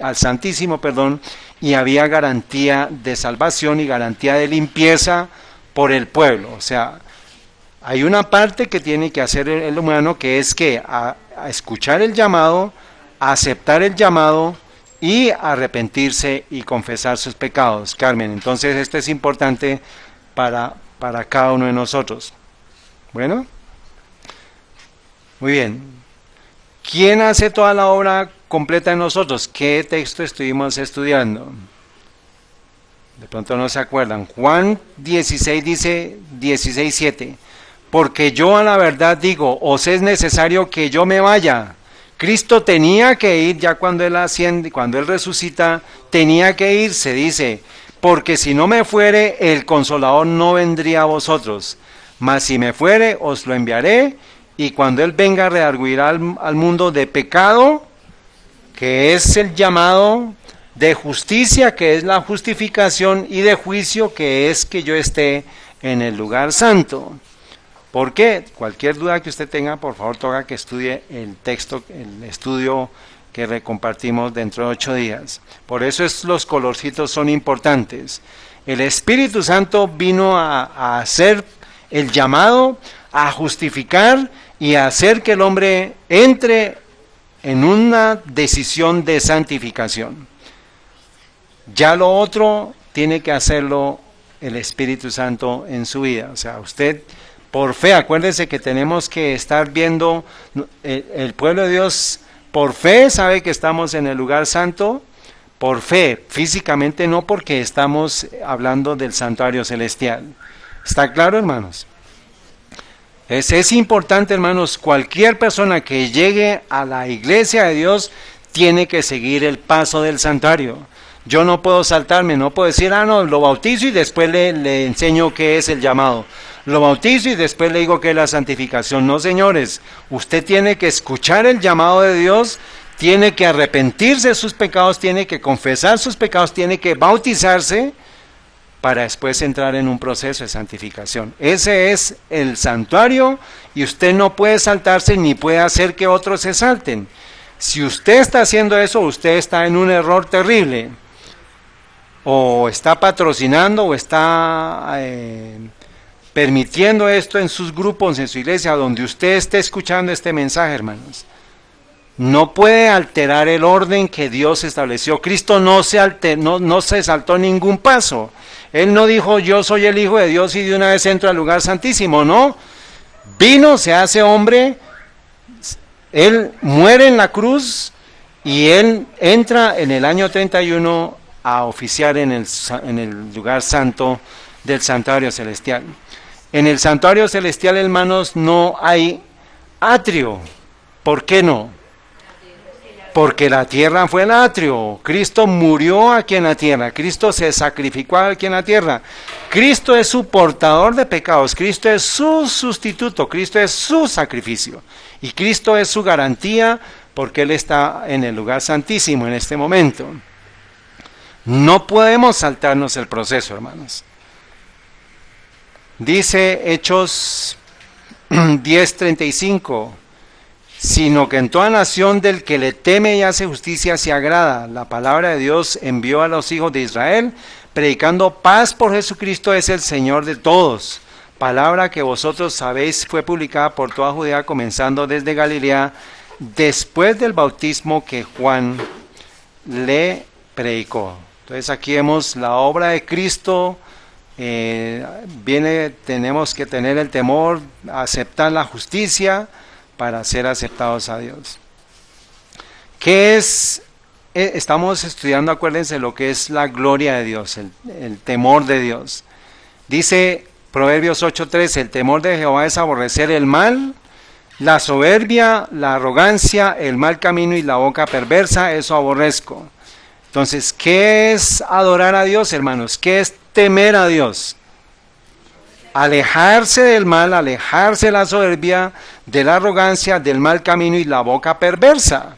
A: al santísimo, y había garantía de salvación y garantía de limpieza por el pueblo. O sea, hay una parte que tiene que hacer el humano, que es que a escuchar el llamado, a aceptar el llamado y arrepentirse y confesar sus pecados. Carmen, entonces esto es importante para cada uno de nosotros. Bueno, muy bien. ¿Quién hace toda la obra completa en nosotros? ¿Qué texto estuvimos estudiando? De pronto no se acuerdan. Juan 16 dice, 16:7. porque yo a la verdad digo, os es necesario que yo me vaya. Cristo tenía que ir ya cuando Él asciende, cuando Él resucita, tenía que ir, se dice, porque si no me fuere, el Consolador no vendría a vosotros, mas si me fuere, os lo enviaré, y cuando Él venga redarguirá al mundo de pecado, que es el llamado, de justicia, que es la justificación, y de juicio, que es que yo esté en el lugar santo. ¿Por qué? Cualquier duda que usted tenga, por favor, toca que estudie el texto, el estudio que compartimos dentro de 8 días. Por eso los colorcitos son importantes. El Espíritu Santo vino a hacer el llamado, a justificar y a hacer que el hombre entre en una decisión de santificación. Ya lo otro tiene que hacerlo el Espíritu Santo en su vida. O sea, usted por fe, acuérdese que tenemos que estar viendo, el pueblo de Dios por fe sabe que estamos en el lugar santo, por fe, físicamente no, porque estamos hablando del santuario celestial. ¿Está claro, hermanos? Es importante, hermanos, cualquier persona que llegue a la iglesia de Dios tiene que seguir el paso del santuario. Yo no puedo saltarme, no puedo decir, no, lo bautizo y después le enseño qué es el llamado. Lo bautizo y después le digo qué es la santificación. No, señores, usted tiene que escuchar el llamado de Dios, tiene que arrepentirse de sus pecados, tiene que confesar sus pecados, tiene que bautizarse para después entrar en un proceso de santificación. Ese es el santuario y usted no puede saltarse ni puede hacer que otros se salten. Si usted está haciendo eso, usted está en un error terrible. O está patrocinando o está permitiendo esto en sus grupos, en su iglesia, donde usted esté escuchando este mensaje, hermanos. No puede alterar el orden que Dios estableció. Cristo no se saltó ningún paso. Él no dijo, yo soy el Hijo de Dios y de una vez entro al lugar santísimo, no. Vino, se hace hombre, Él muere en la cruz y Él entra en el año 31 a oficiar en el lugar santo del santuario celestial. En el santuario celestial, hermanos, no hay atrio. ¿Por qué no? Porque la tierra fue el atrio. Cristo murió aquí en la tierra. Cristo se sacrificó aquí en la tierra. Cristo es su portador de pecados. Cristo es su sustituto. Cristo es su sacrificio. Y Cristo es su garantía porque Él está en el lugar santísimo en este momento. No podemos saltarnos el proceso, hermanos. Dice Hechos 10:35, sino que en toda nación del que le teme y hace justicia se agrada. La palabra de Dios envió a los hijos de Israel, predicando paz por Jesucristo es el Señor de todos. Palabra que vosotros sabéis fue publicada por toda Judea, comenzando desde Galilea, después del bautismo que Juan le predicó. Entonces aquí vemos la obra de Cristo. Tenemos que tener el temor, aceptar la justicia para ser aceptados a Dios. ¿Qué es? Estamos estudiando, acuérdense, lo que es la gloria de Dios, el temor de Dios. Dice Proverbios 8:3, el temor de Jehová es aborrecer el mal, la soberbia, la arrogancia, el mal camino y la boca perversa, eso aborrezco. Entonces, ¿qué es adorar a Dios, hermanos? ¿Qué es temer a Dios? Alejarse del mal, alejarse de la soberbia, de la arrogancia, del mal camino y la boca perversa.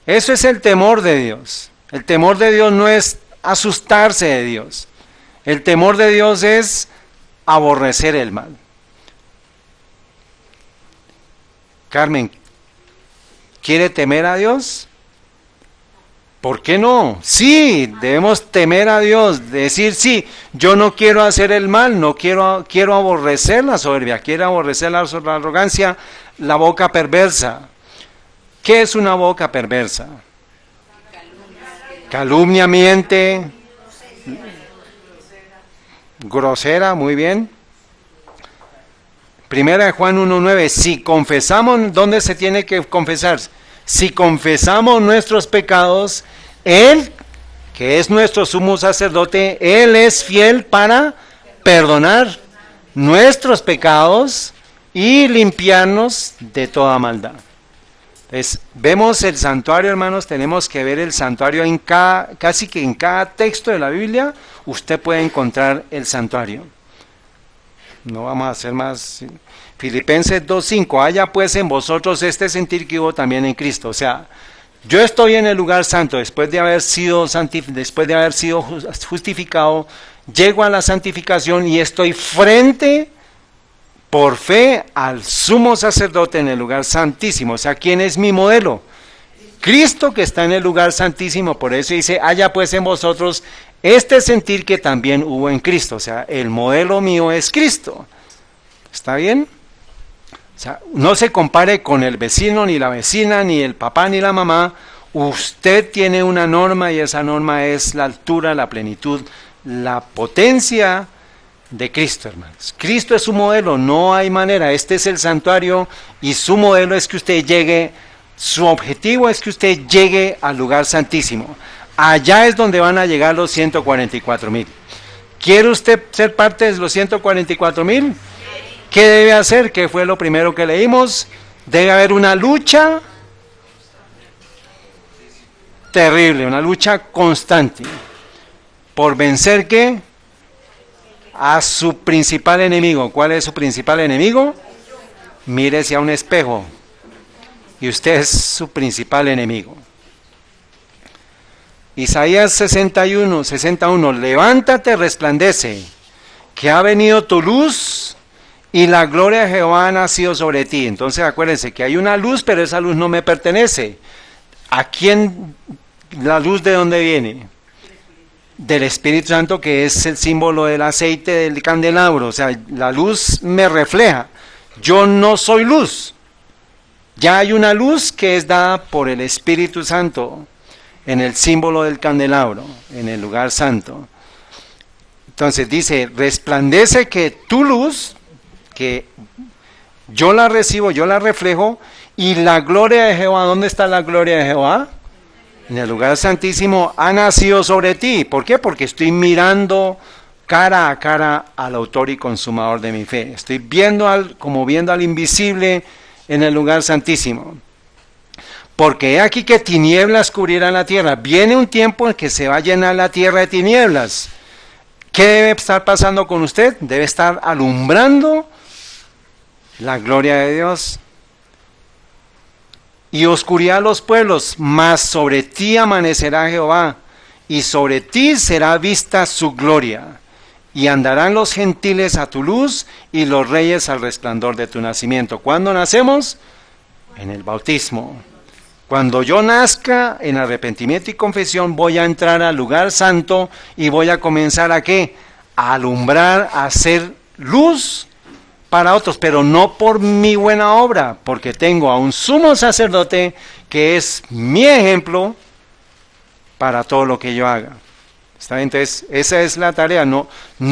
A: Eso es el temor de Dios. El temor de Dios no es asustarse de Dios. El temor de Dios es aborrecer el mal. Carmen, ¿quiere temer a Dios? ¿Por qué no? Sí, debemos temer a Dios, decir sí, yo no quiero hacer el mal, no quiero aborrecer la soberbia, quiero aborrecer la arrogancia, la boca perversa. ¿Qué es una boca perversa? Calumnia, miente, grosera, muy bien. Primera de Juan 1:9, si confesamos, ¿dónde se tiene que confesar? Si confesamos nuestros pecados, Él, que es nuestro sumo sacerdote, Él es fiel para perdonar nuestros pecados y limpiarnos de toda maldad. Entonces, vemos el santuario, hermanos, tenemos que ver el santuario casi que en cada texto de la Biblia, usted puede encontrar el santuario. No vamos a hacer más. Filipenses 2:5, haya pues en vosotros este sentir que hubo también en Cristo. O sea, yo estoy en el lugar santo después de haber sido justificado, llego a la santificación y estoy frente por fe al sumo sacerdote en el lugar santísimo. O sea, ¿quién es mi modelo? Cristo, que está en el lugar santísimo. Por eso dice, haya pues en vosotros este sentir que también hubo en Cristo. O sea, el modelo mío es Cristo. ¿Está bien? O sea, no se compare con el vecino, ni la vecina, ni el papá, ni la mamá. Usted tiene una norma y esa norma es la altura, la plenitud, la potencia de Cristo, hermanos. Cristo es su modelo, no hay manera. Este es el santuario y su modelo es que usted llegue, su objetivo es que usted llegue al lugar santísimo. Allá es donde van a llegar los 144,000. ¿Quiere usted ser parte de los 144,000? ¿Qué debe hacer? ¿Qué fue lo primero que leímos? Debe haber una lucha terrible, una lucha constante. ¿Por vencer qué? A su principal enemigo. ¿Cuál es su principal enemigo? Mírese a un espejo. Y usted es su principal enemigo. Isaías 61, levántate, resplandece, que ha venido tu luz y la gloria de Jehová ha nacido sobre ti. Entonces acuérdense que hay una luz, pero esa luz no me pertenece. ¿A quién? ¿La luz de dónde viene? Del Espíritu Santo, que es el símbolo del aceite del candelabro. O sea, la luz me refleja. Yo no soy luz. Ya hay una luz que es dada por el Espíritu Santo en el símbolo del candelabro, en el lugar santo. Entonces dice, resplandece que tu luz, que yo la recibo, yo la reflejo, y la gloria de Jehová, ¿dónde está la gloria de Jehová? En el lugar santísimo ha nacido sobre ti. ¿Por qué? Porque estoy mirando cara a cara al autor y consumador de mi fe. Estoy viendo como viendo al invisible en el lugar santísimo. Porque he aquí que tinieblas cubrirán la tierra. Viene un tiempo en que se va a llenar la tierra de tinieblas. ¿Qué debe estar pasando con usted? Debe estar alumbrando la gloria de Dios. Y oscuridad a los pueblos, mas sobre ti amanecerá Jehová, y sobre ti será vista su gloria. Y andarán los gentiles a tu luz, y los reyes al resplandor de tu nacimiento. ¿Cuándo nacemos? En el bautismo. Cuando yo nazca en arrepentimiento y confesión, voy a entrar al lugar santo y voy a comenzar ¿a qué? A alumbrar, a hacer luz para otros, pero no por mi buena obra, porque tengo a un sumo sacerdote que es mi ejemplo para todo lo que yo haga. ¿Está bien? Entonces, esa es la tarea. No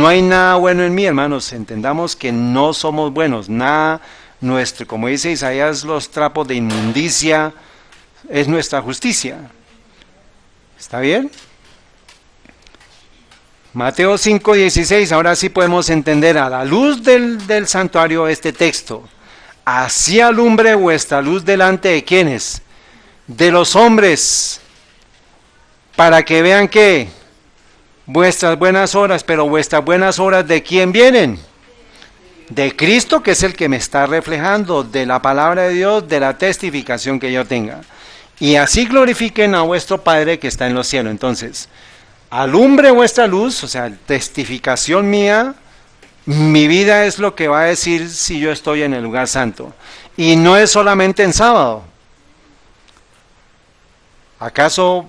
A: hay nada bueno en mí, hermanos. Entendamos que no somos buenos. Nada nuestro, como dice Isaías, los trapos de inmundicia es nuestra justicia. ¿Está bien? Mateo 5:16, ahora sí podemos entender a la luz del santuario este texto. Así alumbre vuestra luz delante de ¿quiénes? De los hombres, para que vean que vuestras buenas obras, pero vuestras buenas obras ¿de quién vienen? De Cristo, que es el que me está reflejando, de la palabra de Dios, de la testificación que yo tenga. Y así glorifiquen a vuestro Padre que está en los cielos. Entonces, alumbre vuestra luz, o sea, testificación mía, mi vida es lo que va a decir si yo estoy en el lugar santo. Y no es solamente en sábado. ¿Acaso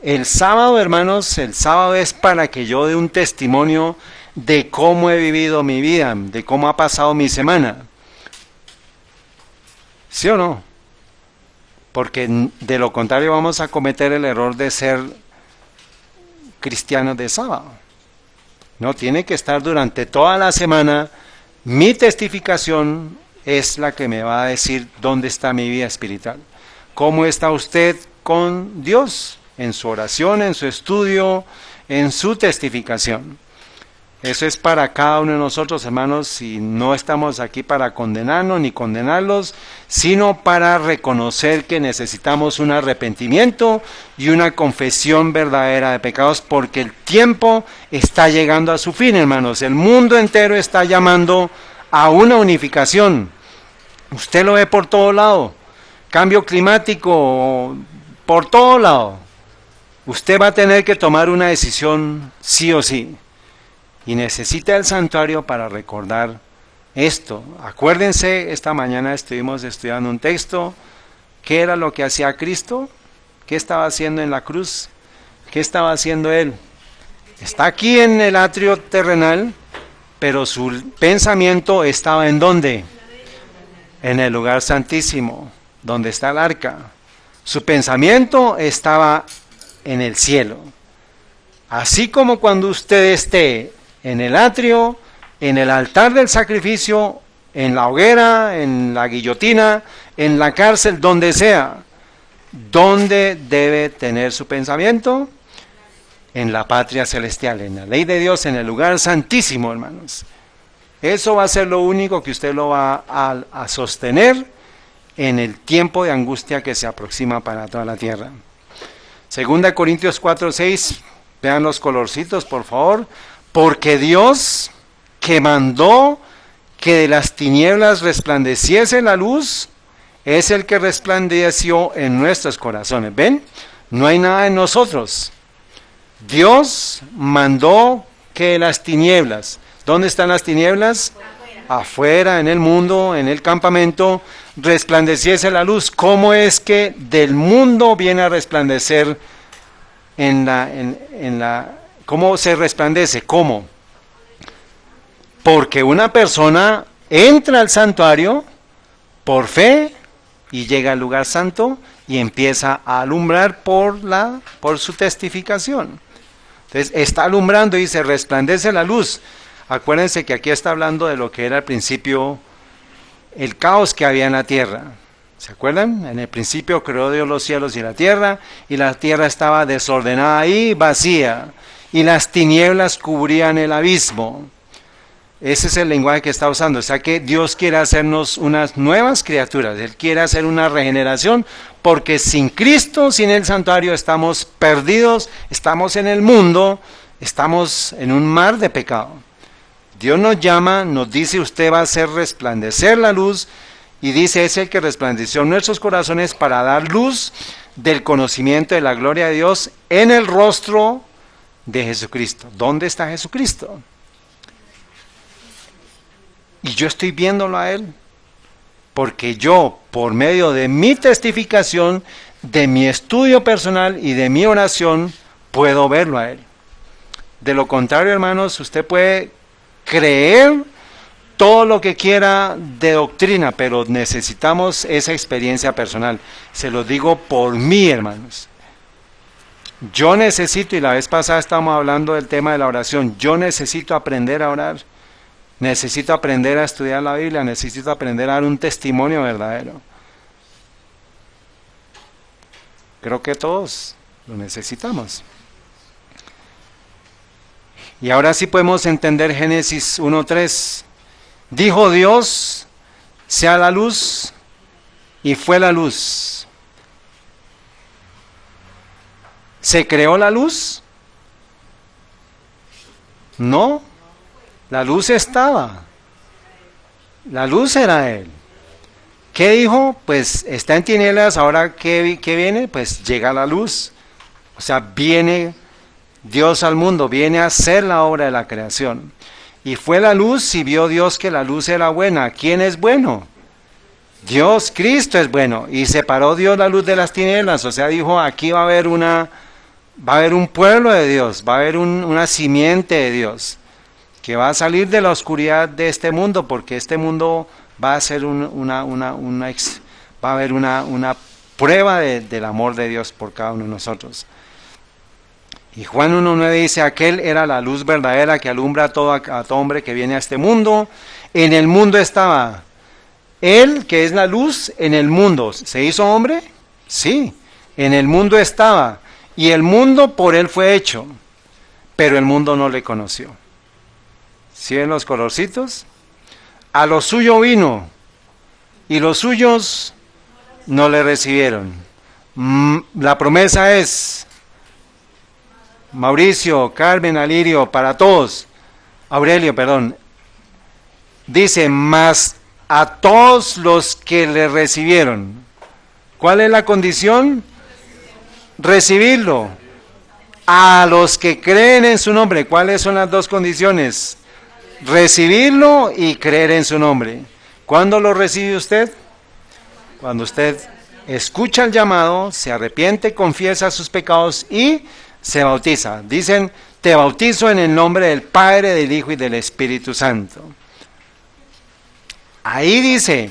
A: el sábado, hermanos, el sábado es para que yo dé un testimonio de cómo he vivido mi vida, de cómo ha pasado mi semana? ¿Sí o no? Porque de lo contrario vamos a cometer el error de ser cristianos de sábado. No, tiene que estar durante toda la semana. Mi testificación es la que me va a decir dónde está mi vida espiritual. ¿Cómo está usted con Dios? En su oración, en su estudio, en su testificación. Eso es para cada uno de nosotros, hermanos, y no estamos aquí para condenarnos ni condenarlos, sino para reconocer que necesitamos un arrepentimiento y una confesión verdadera de pecados, porque el tiempo está llegando a su fin, hermanos. El mundo entero está llamando a una unificación. Usted lo ve por todo lado. Cambio climático, por todo lado. Usted va a tener que tomar una decisión sí o sí. Y necesita el santuario para recordar esto. Acuérdense, esta mañana estuvimos estudiando un texto. ¿Qué era lo que hacía Cristo? ¿Qué estaba haciendo en la cruz? ¿Qué estaba haciendo Él? Está aquí en el atrio terrenal, pero su pensamiento estaba ¿en dónde? En el lugar santísimo, donde está el arca. Su pensamiento estaba en el cielo. Así como cuando usted esté en el atrio, en el altar del sacrificio, en la hoguera, en la guillotina, en la cárcel, donde sea, ¿dónde debe tener su pensamiento? En la patria celestial, en la ley de Dios, en el lugar santísimo, hermanos. Eso va a ser lo único que usted lo va a sostener en el tiempo de angustia que se aproxima para toda la tierra. 2 Corintios 4:6, vean los colorcitos, por favor. Porque Dios, que mandó que de las tinieblas resplandeciese la luz, es el que resplandeció en nuestros corazones. ¿Ven? No hay nada en nosotros. Dios mandó que las tinieblas, ¿dónde están las tinieblas? Afuera, en el mundo, en el campamento, resplandeciese la luz. ¿Cómo es que del mundo viene a resplandecer ¿cómo se resplandece? ¿Cómo? Porque una persona entra al santuario por fe y llega al lugar santo y empieza a alumbrar por su testificación. Entonces está alumbrando y se resplandece la luz. Acuérdense que aquí está hablando de lo que era al principio el caos que había en la tierra. ¿Se acuerdan? En el principio creó Dios los cielos y la tierra estaba desordenada y vacía, y las tinieblas cubrían el abismo. Ese es el lenguaje que está usando. O sea que Dios quiere hacernos unas nuevas criaturas. Él quiere hacer una regeneración, porque sin Cristo, sin el santuario, estamos perdidos, estamos en el mundo, estamos en un mar de pecado. Dios nos llama, nos dice, usted va a hacer resplandecer la luz, y dice, es el que resplandeció en nuestros corazones para dar luz del conocimiento de la gloria de Dios en el rostro de Jesucristo. ¿Dónde está Jesucristo? Y yo estoy viéndolo a Él, porque yo, por medio de mi testificación, de mi estudio personal y de mi oración, puedo verlo a Él. De lo contrario, hermanos, usted puede creer todo lo que quiera de doctrina, pero necesitamos esa experiencia personal. Se lo digo por mí, hermanos. Yo necesito, y la vez pasada estábamos hablando del tema de la oración, yo necesito aprender a orar, necesito aprender a estudiar la Biblia, necesito aprender a dar un testimonio verdadero. Creo que todos lo necesitamos. Y ahora sí podemos entender Génesis 1:3. Dijo Dios, sea la luz, y fue la luz. ¿Se creó la luz? No, la luz estaba. La luz era Él. ¿Qué dijo? Pues está en tinieblas, ahora ¿qué viene? Pues llega la luz. O sea, viene Dios al mundo, viene a hacer la obra de la creación. Y fue la luz y vio Dios que la luz era buena. ¿Quién es bueno? Dios, Cristo es bueno. Y separó Dios la luz de las tinieblas. O sea, dijo, aquí va a haber un pueblo de Dios, va a haber una simiente de Dios, que va a salir de la oscuridad de este mundo, porque este mundo va a ser va a haber una prueba del amor de Dios por cada uno de nosotros. Y Juan 1:9 dice, aquel era la luz verdadera que alumbra a todo hombre que viene a este mundo. En el mundo estaba Él, que es la luz, en el mundo. ¿Se hizo hombre? Sí, en el mundo estaba. Y el mundo por Él fue hecho, pero el mundo no le conoció. ¿Sí ven los colorcitos? A lo suyo vino, y los suyos no le recibieron. La promesa es, Mauricio, Carmen, Alirio, para todos, Aurelio, perdón, dice, mas a todos los que le recibieron. ¿Cuál es la condición? Recibirlo. A los que creen en su nombre. ¿Cuáles son las dos condiciones? Recibirlo y creer en su nombre. ¿Cuándo lo recibe usted? Cuando usted escucha el llamado, se arrepiente, confiesa sus pecados y se bautiza. Dicen, te bautizo en el nombre del Padre, del Hijo y del Espíritu Santo. Ahí dice,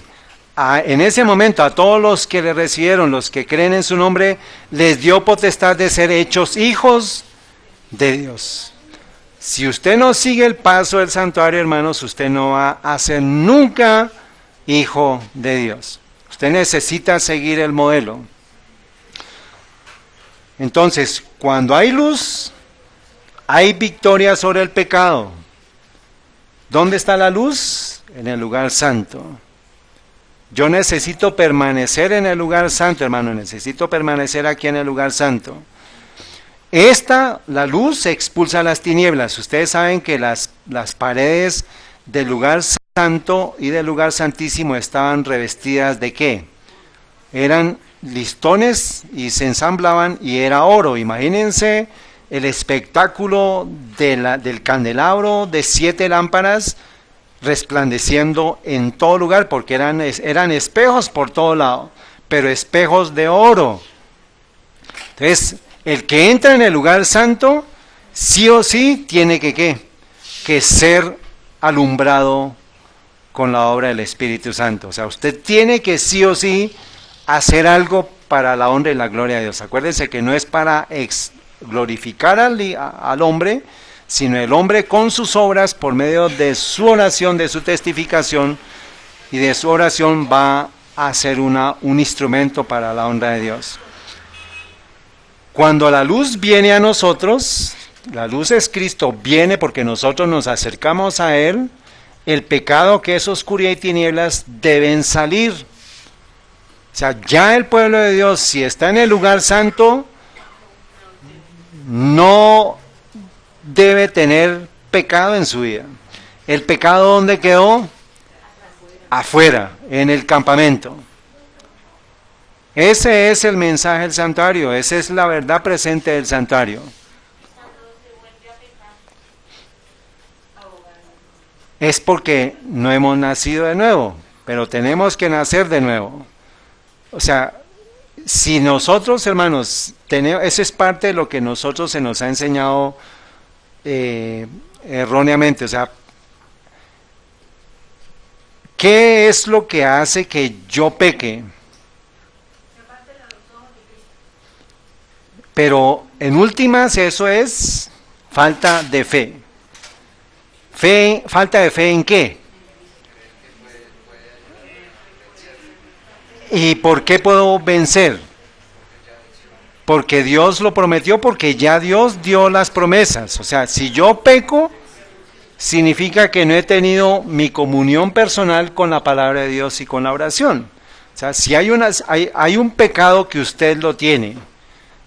A: en ese momento a todos los que le recibieron, los que creen en su nombre, les dio potestad de ser hechos hijos de Dios. Si usted no sigue el paso del santuario, hermanos, usted no va a ser nunca hijo de Dios. Usted necesita seguir el modelo. Entonces, cuando hay luz, hay victoria sobre el pecado. ¿Dónde está la luz? En el lugar santo. Yo necesito permanecer en el lugar santo, hermano, necesito permanecer aquí en el lugar santo. La luz expulsa las tinieblas. Ustedes saben que las paredes del lugar santo y del lugar santísimo estaban revestidas ¿de qué? Eran listones y se ensamblaban y era oro. Imagínense el espectáculo del candelabro de 7 lámparas resplandeciendo en todo lugar, porque eran espejos por todo lado, pero espejos de oro. Entonces, el que entra en el lugar santo, sí o sí, tiene que ser alumbrado con la obra del Espíritu Santo. O sea, usted tiene que sí o sí hacer algo para la honra y la gloria de Dios. Acuérdense que no es para glorificar al hombre, sino el hombre con sus obras, por medio de su oración, de su testificación y de su oración, va a ser un instrumento para la honra de Dios. Cuando la luz viene a nosotros, la luz es Cristo, viene porque nosotros nos acercamos a Él, el pecado que es oscuridad y tinieblas deben salir. O sea, ya el pueblo de Dios, si está en el lugar santo, no debe tener pecado en su vida. ¿El pecado dónde quedó? Afuera, en el campamento. Ese es el mensaje del santuario, esa es la verdad presente del santuario. Es porque no hemos nacido de nuevo, pero tenemos que nacer de nuevo. O sea, si nosotros, hermanos, eso es parte de lo que nosotros se nos ha enseñado erróneamente. O sea, ¿qué es lo que hace que yo peque? Pero en últimas eso es falta de fe. ¿Falta de fe en qué? ¿Y por qué puedo vencer? Porque Dios lo prometió, porque ya Dios dio las promesas. O sea, si yo peco, significa que no he tenido mi comunión personal con la palabra de Dios y con la oración. O sea, si hay un pecado que usted lo tiene,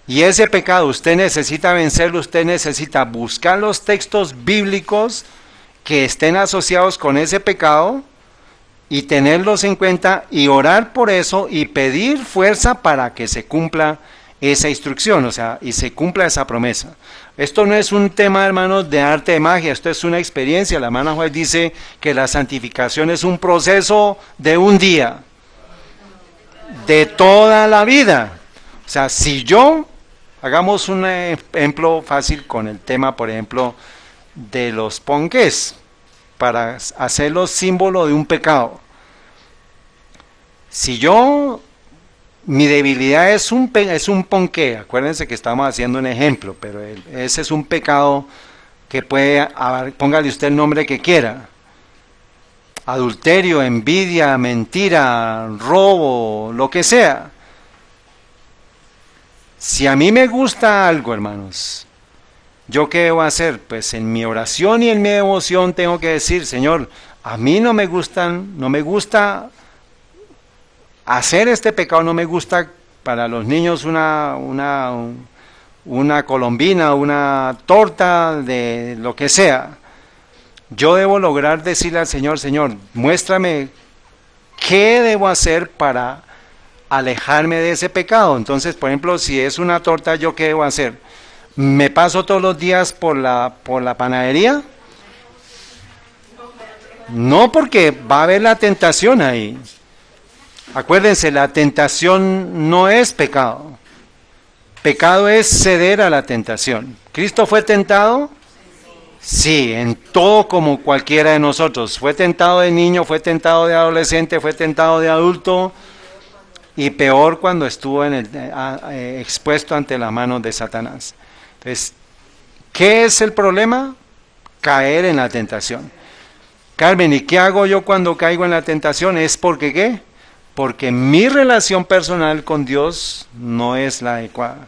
A: y ese pecado usted necesita vencerlo, usted necesita buscar los textos bíblicos que estén asociados con ese pecado y tenerlos en cuenta y orar por eso y pedir fuerza para que se cumpla esa instrucción, o sea, y se cumpla esa promesa. Esto no es un tema, hermanos, de arte de magia, esto es una experiencia. La hermana Juárez dice que la santificación es un proceso de un día, de toda la vida. O sea, si yo, hagamos un ejemplo fácil con el tema, por ejemplo, de los ponqués, para hacerlos símbolo de un pecado. Si yo, mi debilidad es un ponqué, acuérdense que estamos haciendo un ejemplo, pero ese es un pecado que puede, póngale usted el nombre que quiera, adulterio, envidia, mentira, robo, lo que sea. Si a mí me gusta algo, hermanos, ¿yo qué debo hacer? Pues en mi oración y en mi devoción tengo que decir, Señor, a mí no me gusta hacer este pecado, no me gusta para los niños una colombina, una torta, de lo que sea. Yo debo lograr decirle al Señor, Señor, muéstrame qué debo hacer para alejarme de ese pecado. Entonces, por ejemplo, si es una torta, ¿yo qué debo hacer? ¿Me paso todos los días por la panadería? No, porque va a haber la tentación ahí. Acuérdense, la tentación no es pecado. Pecado es ceder a la tentación. ¿Cristo fue tentado? Sí, en todo como cualquiera de nosotros. Fue tentado de niño, fue tentado de adolescente, fue tentado de adulto, y peor cuando estuvo expuesto ante la mano de Satanás. Entonces, ¿qué es el problema? Caer en la tentación. Carmen, ¿y qué hago yo cuando caigo en la tentación? ¿Es porque qué? Porque mi relación personal con Dios no es la adecuada.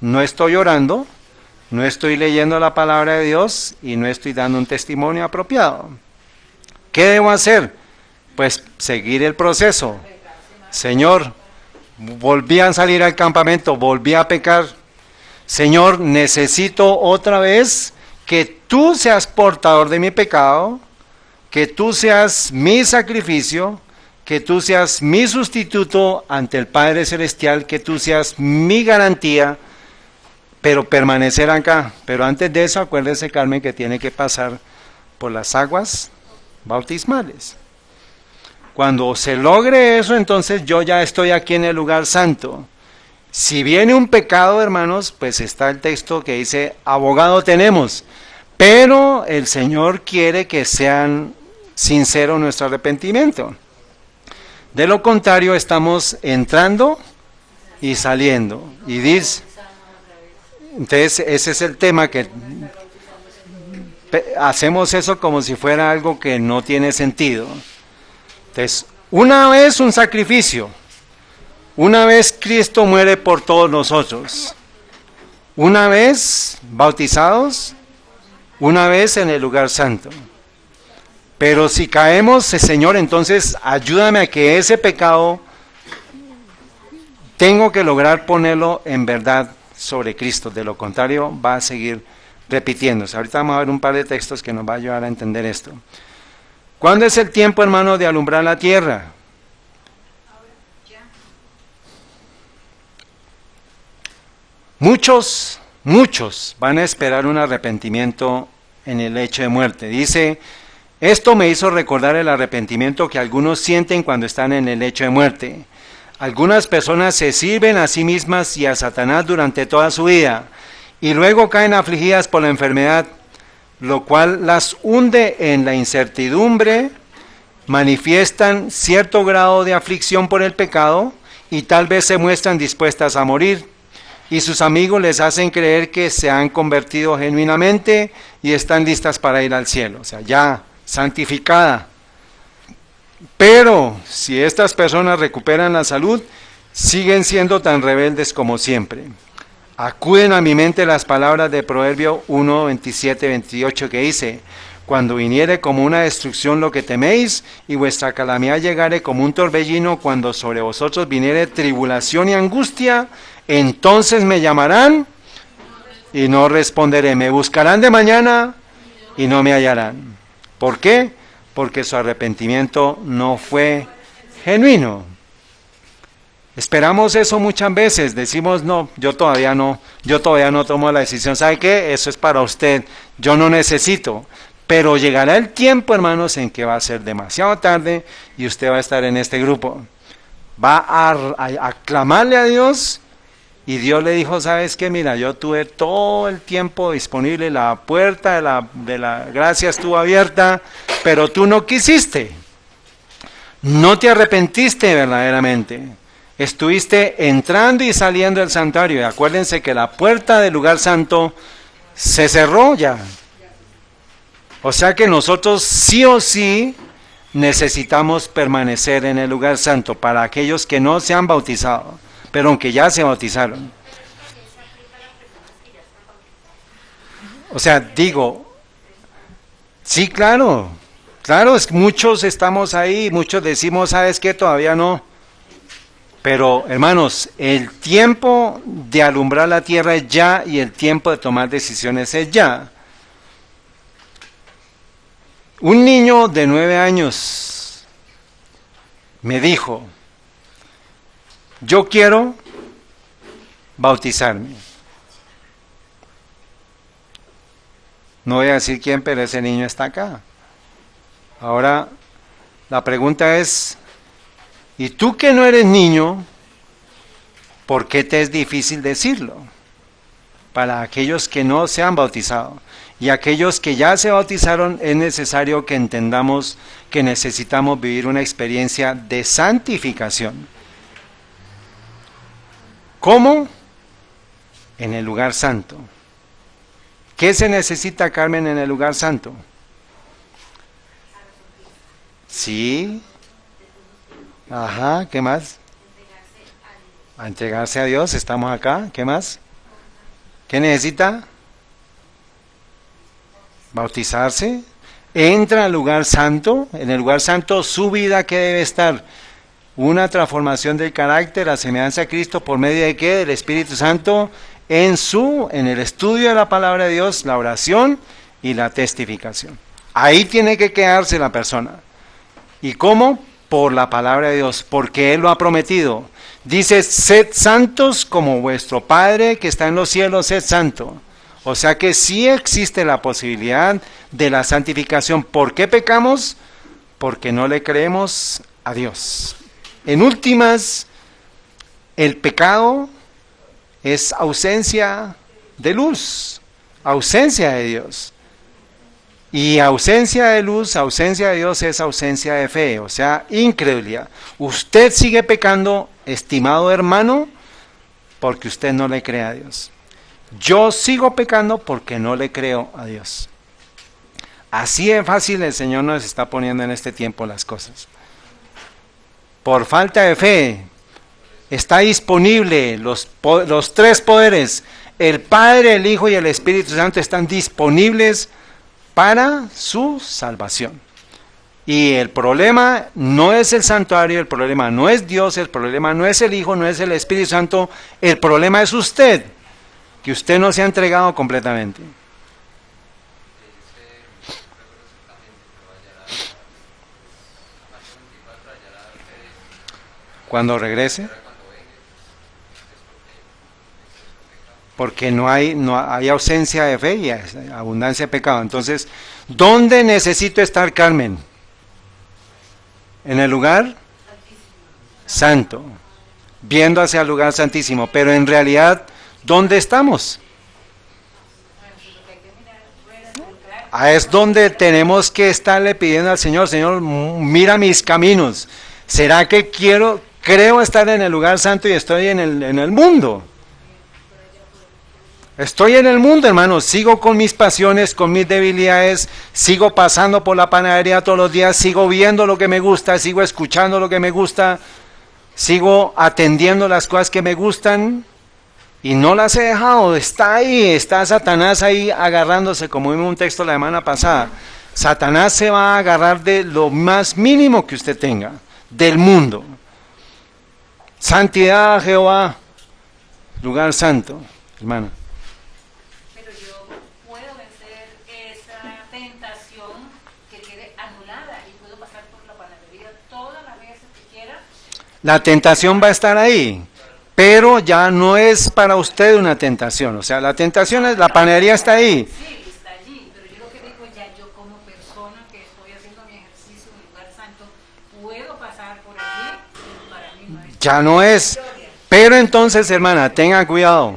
A: No estoy orando, no estoy leyendo la palabra de Dios y no estoy dando un testimonio apropiado. ¿Qué debo hacer? Pues seguir el proceso. Señor, volví a salir al campamento, volví a pecar. Señor, necesito otra vez que tú seas portador de mi pecado, que tú seas mi sacrificio, que tú seas mi sustituto ante el Padre Celestial, que tú seas mi garantía, pero permanecer acá. Pero antes de eso, acuérdese, Carmen, que tiene que pasar por las aguas bautismales. Cuando se logre eso, entonces yo ya estoy aquí en el lugar santo. Si viene un pecado, hermanos, pues está el texto que dice, abogado tenemos, pero el Señor quiere que sean sinceros nuestro arrepentimiento. De lo contrario, estamos entrando y saliendo. Y dice, entonces ese es el tema, que hacemos eso como si fuera algo que no tiene sentido. Entonces, una vez un sacrificio, una vez Cristo muere por todos nosotros, una vez bautizados, una vez en el lugar santo. Pero si caemos, Señor, entonces ayúdame a que ese pecado tengo que lograr ponerlo en verdad sobre Cristo. De lo contrario, va a seguir repitiéndose. Ahorita vamos a ver un par de textos que nos va a ayudar a entender esto. ¿Cuándo es el tiempo, hermano, de alumbrar la tierra? Muchos van a esperar un arrepentimiento en el lecho de muerte. Dice, esto me hizo recordar el arrepentimiento que algunos sienten cuando están en el lecho de muerte. Algunas personas se sirven a sí mismas y a Satanás durante toda su vida y luego caen afligidas por la enfermedad, lo cual las hunde en la incertidumbre, manifiestan cierto grado de aflicción por el pecado y tal vez se muestran dispuestas a morir. Y sus amigos les hacen creer que se han convertido genuinamente y están listas para ir al cielo, o sea, ya santificada. Pero si estas personas recuperan la salud, siguen siendo tan rebeldes como siempre. Acuden a mi mente las palabras de Proverbio 1, 27, 28 que dice, cuando viniere como una destrucción lo que teméis, y vuestra calamidad llegare como un torbellino, cuando sobre vosotros viniere tribulación y angustia, entonces me llamarán y no responderé. Me buscarán de mañana y no me hallarán. ¿Por qué? Porque su arrepentimiento no fue genuino. Esperamos eso muchas veces, decimos, no, yo todavía no tomo la decisión. ¿Sabe qué? Eso es para usted, yo no necesito. Pero llegará el tiempo, hermanos, en que va a ser demasiado tarde y usted va a estar en este grupo. Va a clamarle a Dios y Dios le dijo, ¿sabes qué? Mira, yo tuve todo el tiempo disponible, la puerta de la gracia estuvo abierta, pero tú no quisiste. No te arrepentiste verdaderamente. Estuviste entrando y saliendo del santuario. Y acuérdense que la puerta del lugar santo se cerró ya. O sea que nosotros sí o sí necesitamos permanecer en el lugar santo para aquellos que no se han bautizado, pero aunque ya se bautizaron. O sea, digo, sí, claro, claro, muchos estamos ahí, muchos decimos, ¿sabes qué? Todavía no. Pero, hermanos, el tiempo de alumbrar la tierra es ya y el tiempo de tomar decisiones es ya. Un niño de 9 años me dijo, yo quiero bautizarme. No voy a decir quién, pero ese niño está acá. Ahora, la pregunta es, ¿y tú que no eres niño, por qué te es difícil decirlo? Para aquellos que no se han bautizado y aquellos que ya se bautizaron, es necesario que entendamos que necesitamos vivir una experiencia de santificación. ¿Cómo? En el lugar santo. ¿Qué se necesita, Carmen, en el lugar santo? Sí. Ajá, ¿qué más? A entregarse a Dios, estamos acá, ¿qué más? ¿Qué necesita? Bautizarse. Entra al lugar santo, en el lugar santo su vida, ¿qué debe estar? Una transformación del carácter a semejanza a Cristo, ¿por medio de qué? Del Espíritu Santo, en el estudio de la palabra de Dios, la oración y la testificación. Ahí tiene que quedarse la persona. ¿Y cómo? Por la palabra de Dios, porque Él lo ha prometido. Dice, sed santos como vuestro Padre que está en los cielos es santo. O sea que sí existe la posibilidad de la santificación. ¿Por qué pecamos? Porque no le creemos a Dios. En últimas, el pecado es ausencia de luz, ausencia de Dios. Y ausencia de luz, ausencia de Dios es ausencia de fe, o sea, incredulidad. Usted sigue pecando, estimado hermano, porque usted no le cree a Dios. Yo sigo pecando porque no le creo a Dios. Así de fácil el Señor nos está poniendo en este tiempo las cosas. Por falta de fe, está disponible los 3 poderes, el Padre, el Hijo y el Espíritu Santo están disponibles para su salvación. Y el problema no es el santuario, el problema no es Dios, el problema no es el Hijo, no es el Espíritu Santo, el problema es usted, que usted no se ha entregado completamente. Cuando regrese, porque no hay ausencia de fe y abundancia de pecado. Entonces, ¿dónde necesito estar, Carmen? En el lugar santo, viendo hacia el lugar santísimo, pero en realidad, ¿dónde estamos? Es donde tenemos que estarle pidiendo al Señor, Señor, mira mis caminos. ¿Será que creo estar en el lugar santo y estoy en el mundo? Estoy en el mundo, hermanos, sigo con mis pasiones, con mis debilidades, sigo pasando por la panadería todos los días, sigo viendo lo que me gusta, sigo escuchando lo que me gusta, sigo atendiendo las cosas que me gustan y no las he dejado. Está ahí, está Satanás ahí agarrándose, como vimos un texto la semana pasada. Satanás se va a agarrar de lo más mínimo que usted tenga, del mundo. Santidad a Jehová, lugar santo, hermano. La tentación va a estar ahí, pero ya no es para usted una tentación. O sea, la tentación es, la panadería está ahí.
D: Sí, está allí, pero yo lo que digo ya, yo como persona que estoy haciendo mi ejercicio en el lugar santo, puedo pasar por allí, para mí no es.
A: Ya no es. Pero entonces, hermana, tenga cuidado,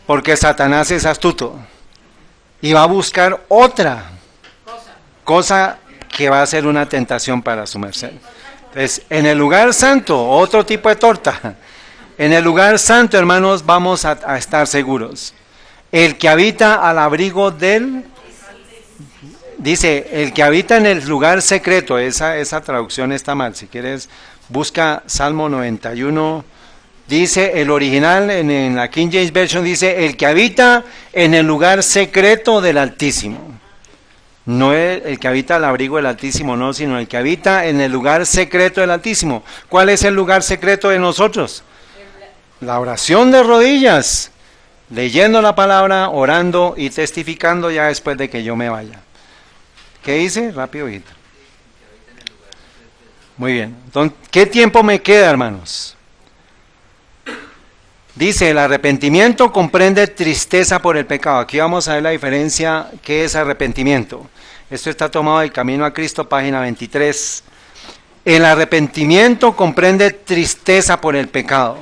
A: porque Satanás es astuto y va a buscar otra cosa que va a ser una tentación para su merced. Entonces, en el lugar santo, otro tipo de torta. En el lugar santo, hermanos, vamos a estar seguros. El que habita al abrigo del... Dice, el que habita en el lugar secreto, esa traducción está mal. Si quieres, busca Salmo 91, Dice el original en la King James Version, dice el que habita en el lugar secreto del Altísimo. No el que habita al abrigo del Altísimo, no, sino el que habita en el lugar secreto del Altísimo. ¿Cuál es el lugar secreto de nosotros? La oración de rodillas, leyendo la palabra, orando y testificando ya después de que yo me vaya. ¿Qué dice? Rápido, hijita. Muy bien. Entonces, ¿qué tiempo me queda, hermanos? Dice, el arrepentimiento comprende tristeza por el pecado. Aquí vamos a ver la diferencia, ¿qué es arrepentimiento? Esto está tomado del Camino a Cristo, página 23. El arrepentimiento comprende tristeza por el pecado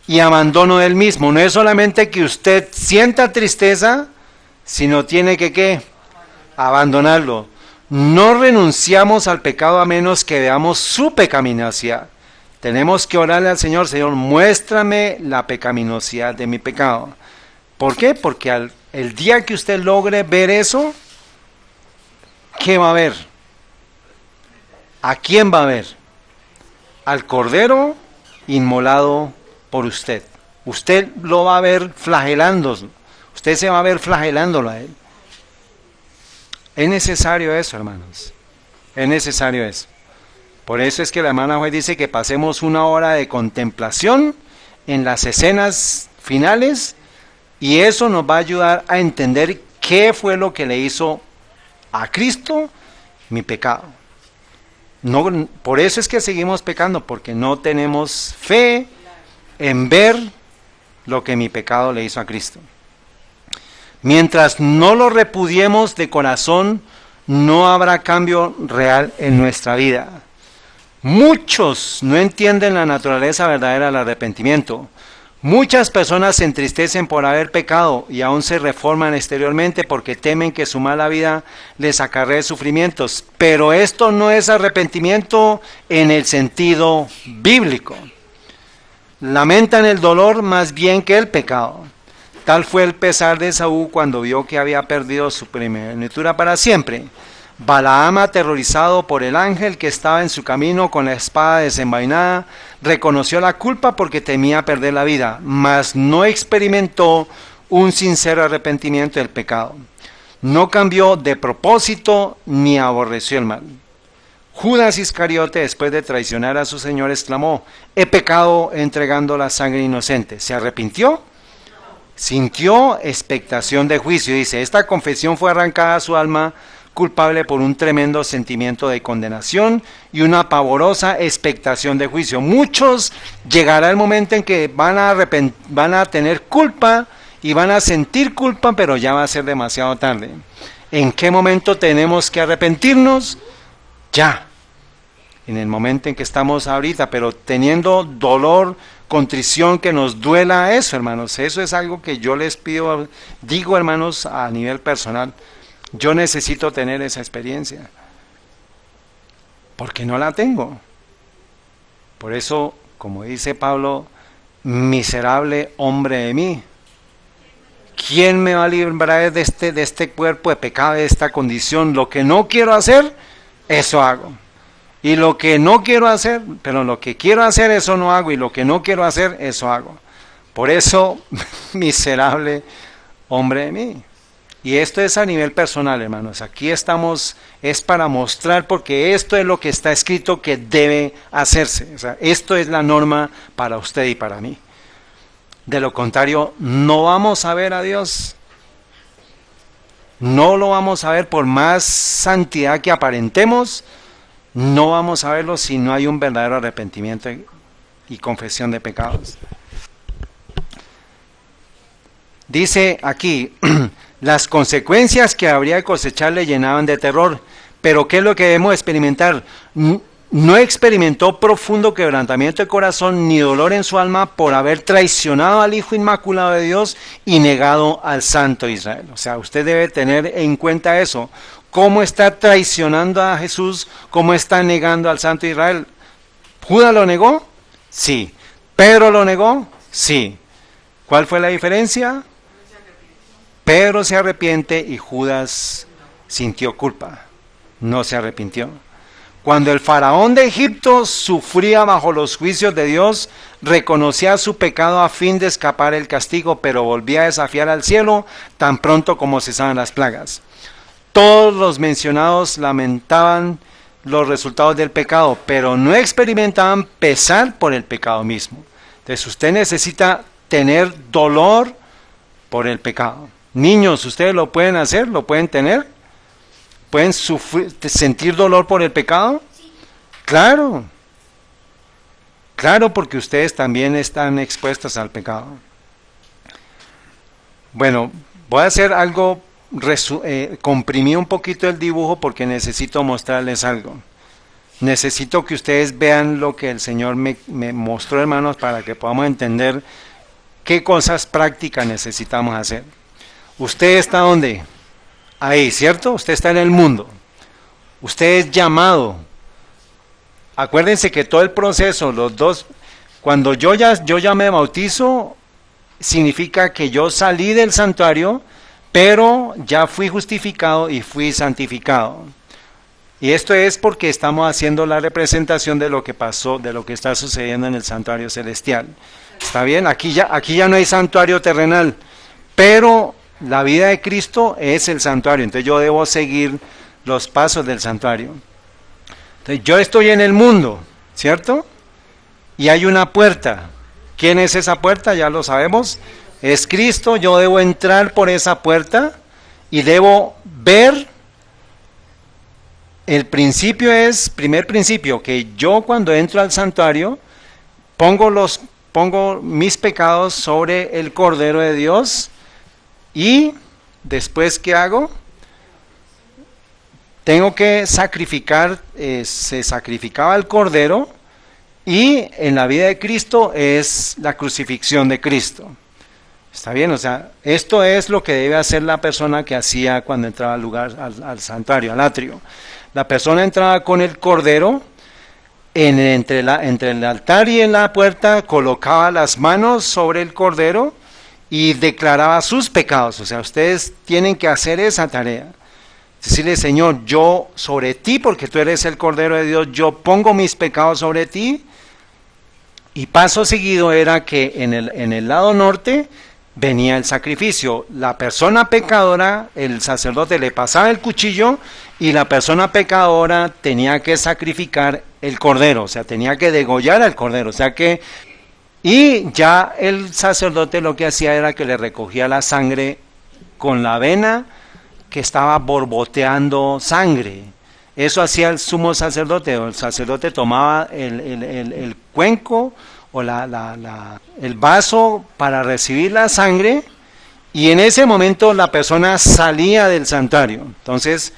A: y abandono del mismo. No es solamente que usted sienta tristeza, sino tiene que ¿qué? Abandonarlo. No renunciamos al pecado a menos que veamos su pecaminosidad. Tenemos que orarle al Señor, Señor, muéstrame la pecaminosidad de mi pecado. ¿Por qué? Porque el día que usted logre ver eso, ¿qué va a ver? ¿A quién va a ver? Al Cordero inmolado por usted. Usted lo va a ver flagelándolo. Usted se va a ver flagelándolo a él. Es necesario eso, hermanos. Es necesario eso. Por eso es que la hermana Juez dice que pasemos una hora de contemplación en las escenas finales y eso nos va a ayudar a entender qué fue lo que le hizo a Cristo mi pecado. No, por eso es que seguimos pecando, porque no tenemos fe en ver lo que mi pecado le hizo a Cristo. Mientras no lo repudiemos de corazón, no habrá cambio real en nuestra vida. Muchos no entienden la naturaleza verdadera del arrepentimiento. Muchas personas se entristecen por haber pecado y aún se reforman exteriormente porque temen que su mala vida les acarree sufrimientos. Pero esto no es arrepentimiento en el sentido bíblico. Lamentan el dolor más bien que el pecado. Tal fue el pesar de Esaú cuando vio que había perdido su primogenitura para siempre. Balaam, aterrorizado por el ángel que estaba en su camino con la espada desenvainada, reconoció la culpa porque temía perder la vida, mas no experimentó un sincero arrepentimiento del pecado. No cambió de propósito ni aborreció el mal. Judas Iscariote, después de traicionar a su Señor, exclamó: he pecado entregando la sangre inocente. ¿Se arrepintió? Sintió expectación de juicio. Dice, esta confesión fue arrancada a su alma culpable por un tremendo sentimiento de condenación y una pavorosa expectación de juicio. Muchos llegará el momento en que van a tener culpa y van a sentir culpa, pero ya va a ser demasiado tarde. ¿En qué momento tenemos que arrepentirnos? Ya, en el momento en que estamos ahorita, pero teniendo dolor, contrición, que nos duela eso, hermanos. Eso es algo que yo les pido, digo, hermanos, a nivel personal. Yo necesito tener esa experiencia, porque no la tengo. Por eso, como dice Pablo, miserable hombre de mí. ¿Quién me va a librar de este cuerpo de pecado, de esta condición? Lo que no quiero hacer, eso hago. Y lo que no quiero hacer, pero lo que quiero hacer, eso no hago. Y lo que no quiero hacer, eso hago. Por eso, miserable hombre de mí. Y esto es a nivel personal, hermanos. Aquí estamos, es para mostrar, porque esto es lo que está escrito que debe hacerse. O sea, esto es la norma para usted y para mí. De lo contrario, no vamos a ver a Dios. No lo vamos a ver por más santidad que aparentemos. No vamos a verlo si no hay un verdadero arrepentimiento y confesión de pecados. Dice aquí, las consecuencias que habría de cosechar le llenaban de terror. Pero ¿qué es lo que debemos experimentar? No experimentó profundo quebrantamiento de corazón ni dolor en su alma por haber traicionado al Hijo Inmaculado de Dios y negado al Santo Israel. O sea, usted debe tener en cuenta eso. ¿Cómo está traicionando a Jesús? ¿Cómo está negando al Santo Israel? ¿Judas lo negó? Sí. ¿Pedro lo negó? Sí. ¿Cuál fue la diferencia? Pedro se arrepiente y Judas sintió culpa. No se arrepintió. Cuando el faraón de Egipto sufría bajo los juicios de Dios, reconocía su pecado a fin de escapar el castigo, pero volvía a desafiar al cielo tan pronto como cesaban las plagas. Todos los mencionados lamentaban los resultados del pecado, pero no experimentaban pesar por el pecado mismo. Entonces usted necesita tener dolor por el pecado. Niños, ¿ustedes lo pueden hacer? ¿Lo pueden tener? ¿Pueden sentir dolor por el pecado? Claro. Claro, porque ustedes también están expuestos al pecado. Bueno, voy a hacer algo, comprimí un poquito el dibujo porque necesito mostrarles algo. Necesito que ustedes vean lo que el Señor me mostró, hermanos, para que podamos entender qué cosas prácticas necesitamos hacer. ¿Usted está dónde? Ahí, ¿cierto? Usted está en el mundo. Usted es llamado. Acuérdense que todo el proceso, los dos, cuando yo ya me bautizo, significa que yo salí del santuario, pero ya fui justificado y fui santificado. Y esto es porque estamos haciendo la representación de lo que pasó, de lo que está sucediendo en el santuario celestial. ¿Está bien? Aquí ya no hay santuario terrenal, pero la vida de Cristo es el santuario, entonces yo debo seguir los pasos del santuario. Entonces yo estoy en el mundo, ¿cierto? Y hay una puerta. ¿Quién es esa puerta? Ya lo sabemos. Es Cristo. Yo debo entrar por esa puerta y debo ver. El principio es, primer principio, que yo cuando entro al santuario pongo mis pecados sobre el Cordero de Dios. Y después, ¿qué hago? Tengo que sacrificar, se sacrificaba el Cordero, y en la vida de Cristo es la crucifixión de Cristo. ¿Está bien? O sea, esto es lo que debe hacer la persona que hacía cuando entraba al lugar, al santuario, al atrio. La persona entraba con el Cordero, entre el altar y en la puerta, colocaba las manos sobre el Cordero, y declaraba sus pecados. O sea, ustedes tienen que hacer esa tarea. Decirle, Señor, yo sobre ti, porque tú eres el Cordero de Dios, yo pongo mis pecados sobre ti. Y paso seguido era que en el lado norte venía el sacrificio. La persona pecadora, el sacerdote le pasaba el cuchillo y la persona pecadora tenía que sacrificar el cordero, o sea, tenía que degollar al cordero, o sea que... Y ya el sacerdote lo que hacía era que le recogía la sangre con la vena que estaba borboteando sangre. Eso hacía el sumo sacerdote. El sacerdote tomaba el cuenco o el vaso para recibir la sangre, y en ese momento la persona salía del santuario. Entonces,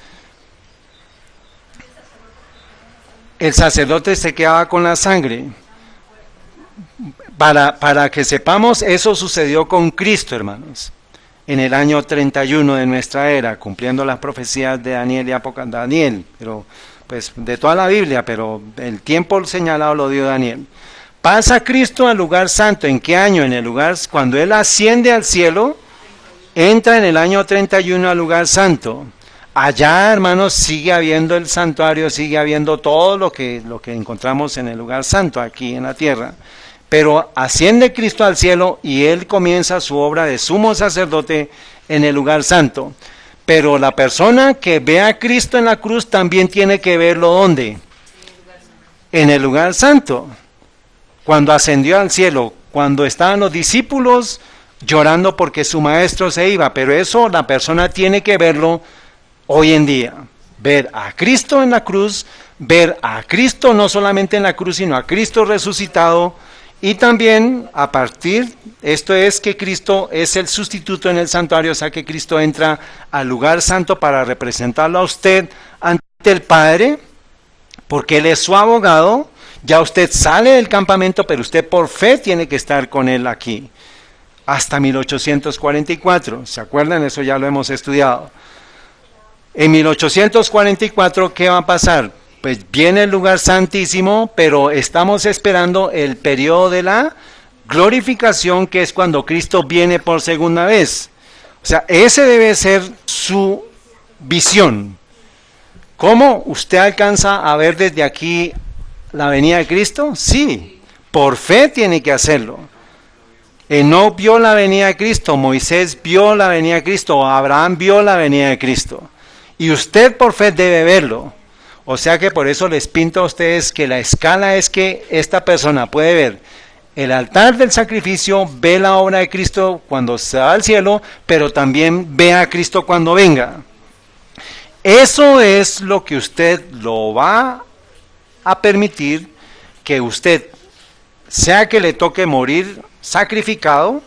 A: el sacerdote se quedaba con la sangre. Para que sepamos, eso sucedió con Cristo, hermanos, en el año 31 de nuestra era, cumpliendo las profecías de Daniel y Daniel, pero pues de toda la Biblia, pero el tiempo señalado lo dio Daniel. Pasa Cristo al lugar santo. ¿En qué año? En el lugar, cuando Él asciende al cielo, entra en el año 31 al lugar santo. Allá, hermanos, sigue habiendo el santuario, sigue habiendo todo lo que encontramos en el lugar santo aquí en la tierra. Pero asciende Cristo al cielo y Él comienza su obra de sumo sacerdote en el lugar santo. Pero la persona que ve a Cristo en la cruz también tiene que verlo ¿dónde? En el lugar santo. Cuando ascendió al cielo, cuando estaban los discípulos llorando porque su maestro se iba. Pero eso la persona tiene que verlo hoy en día. Ver a Cristo en la cruz, ver a Cristo no solamente en la cruz, sino a Cristo resucitado. Y también a partir, esto es que Cristo es el sustituto en el santuario, o sea que Cristo entra al lugar santo para representarlo a usted ante el Padre, porque Él es su abogado. Ya usted sale del campamento, pero usted por fe tiene que estar con Él aquí, hasta 1844, ¿se acuerdan? Eso ya lo hemos estudiado. En 1844, ¿qué va a pasar? Pues viene el lugar santísimo, pero estamos esperando el periodo de la glorificación, que es cuando Cristo viene por segunda vez. O sea, ese debe ser su visión. ¿Cómo? ¿Usted alcanza a ver desde aquí la venida de Cristo? Sí, por fe tiene que hacerlo. Enoc vio la venida de Cristo, Moisés vio la venida de Cristo, Abraham vio la venida de Cristo. Y usted por fe debe verlo. O sea que por eso les pinto a ustedes que la escala es que esta persona puede ver el altar del sacrificio, ve la obra de Cristo cuando se va al cielo, pero también ve a Cristo cuando venga. Eso es lo que usted lo va a permitir que usted, sea que le toque morir sacrificado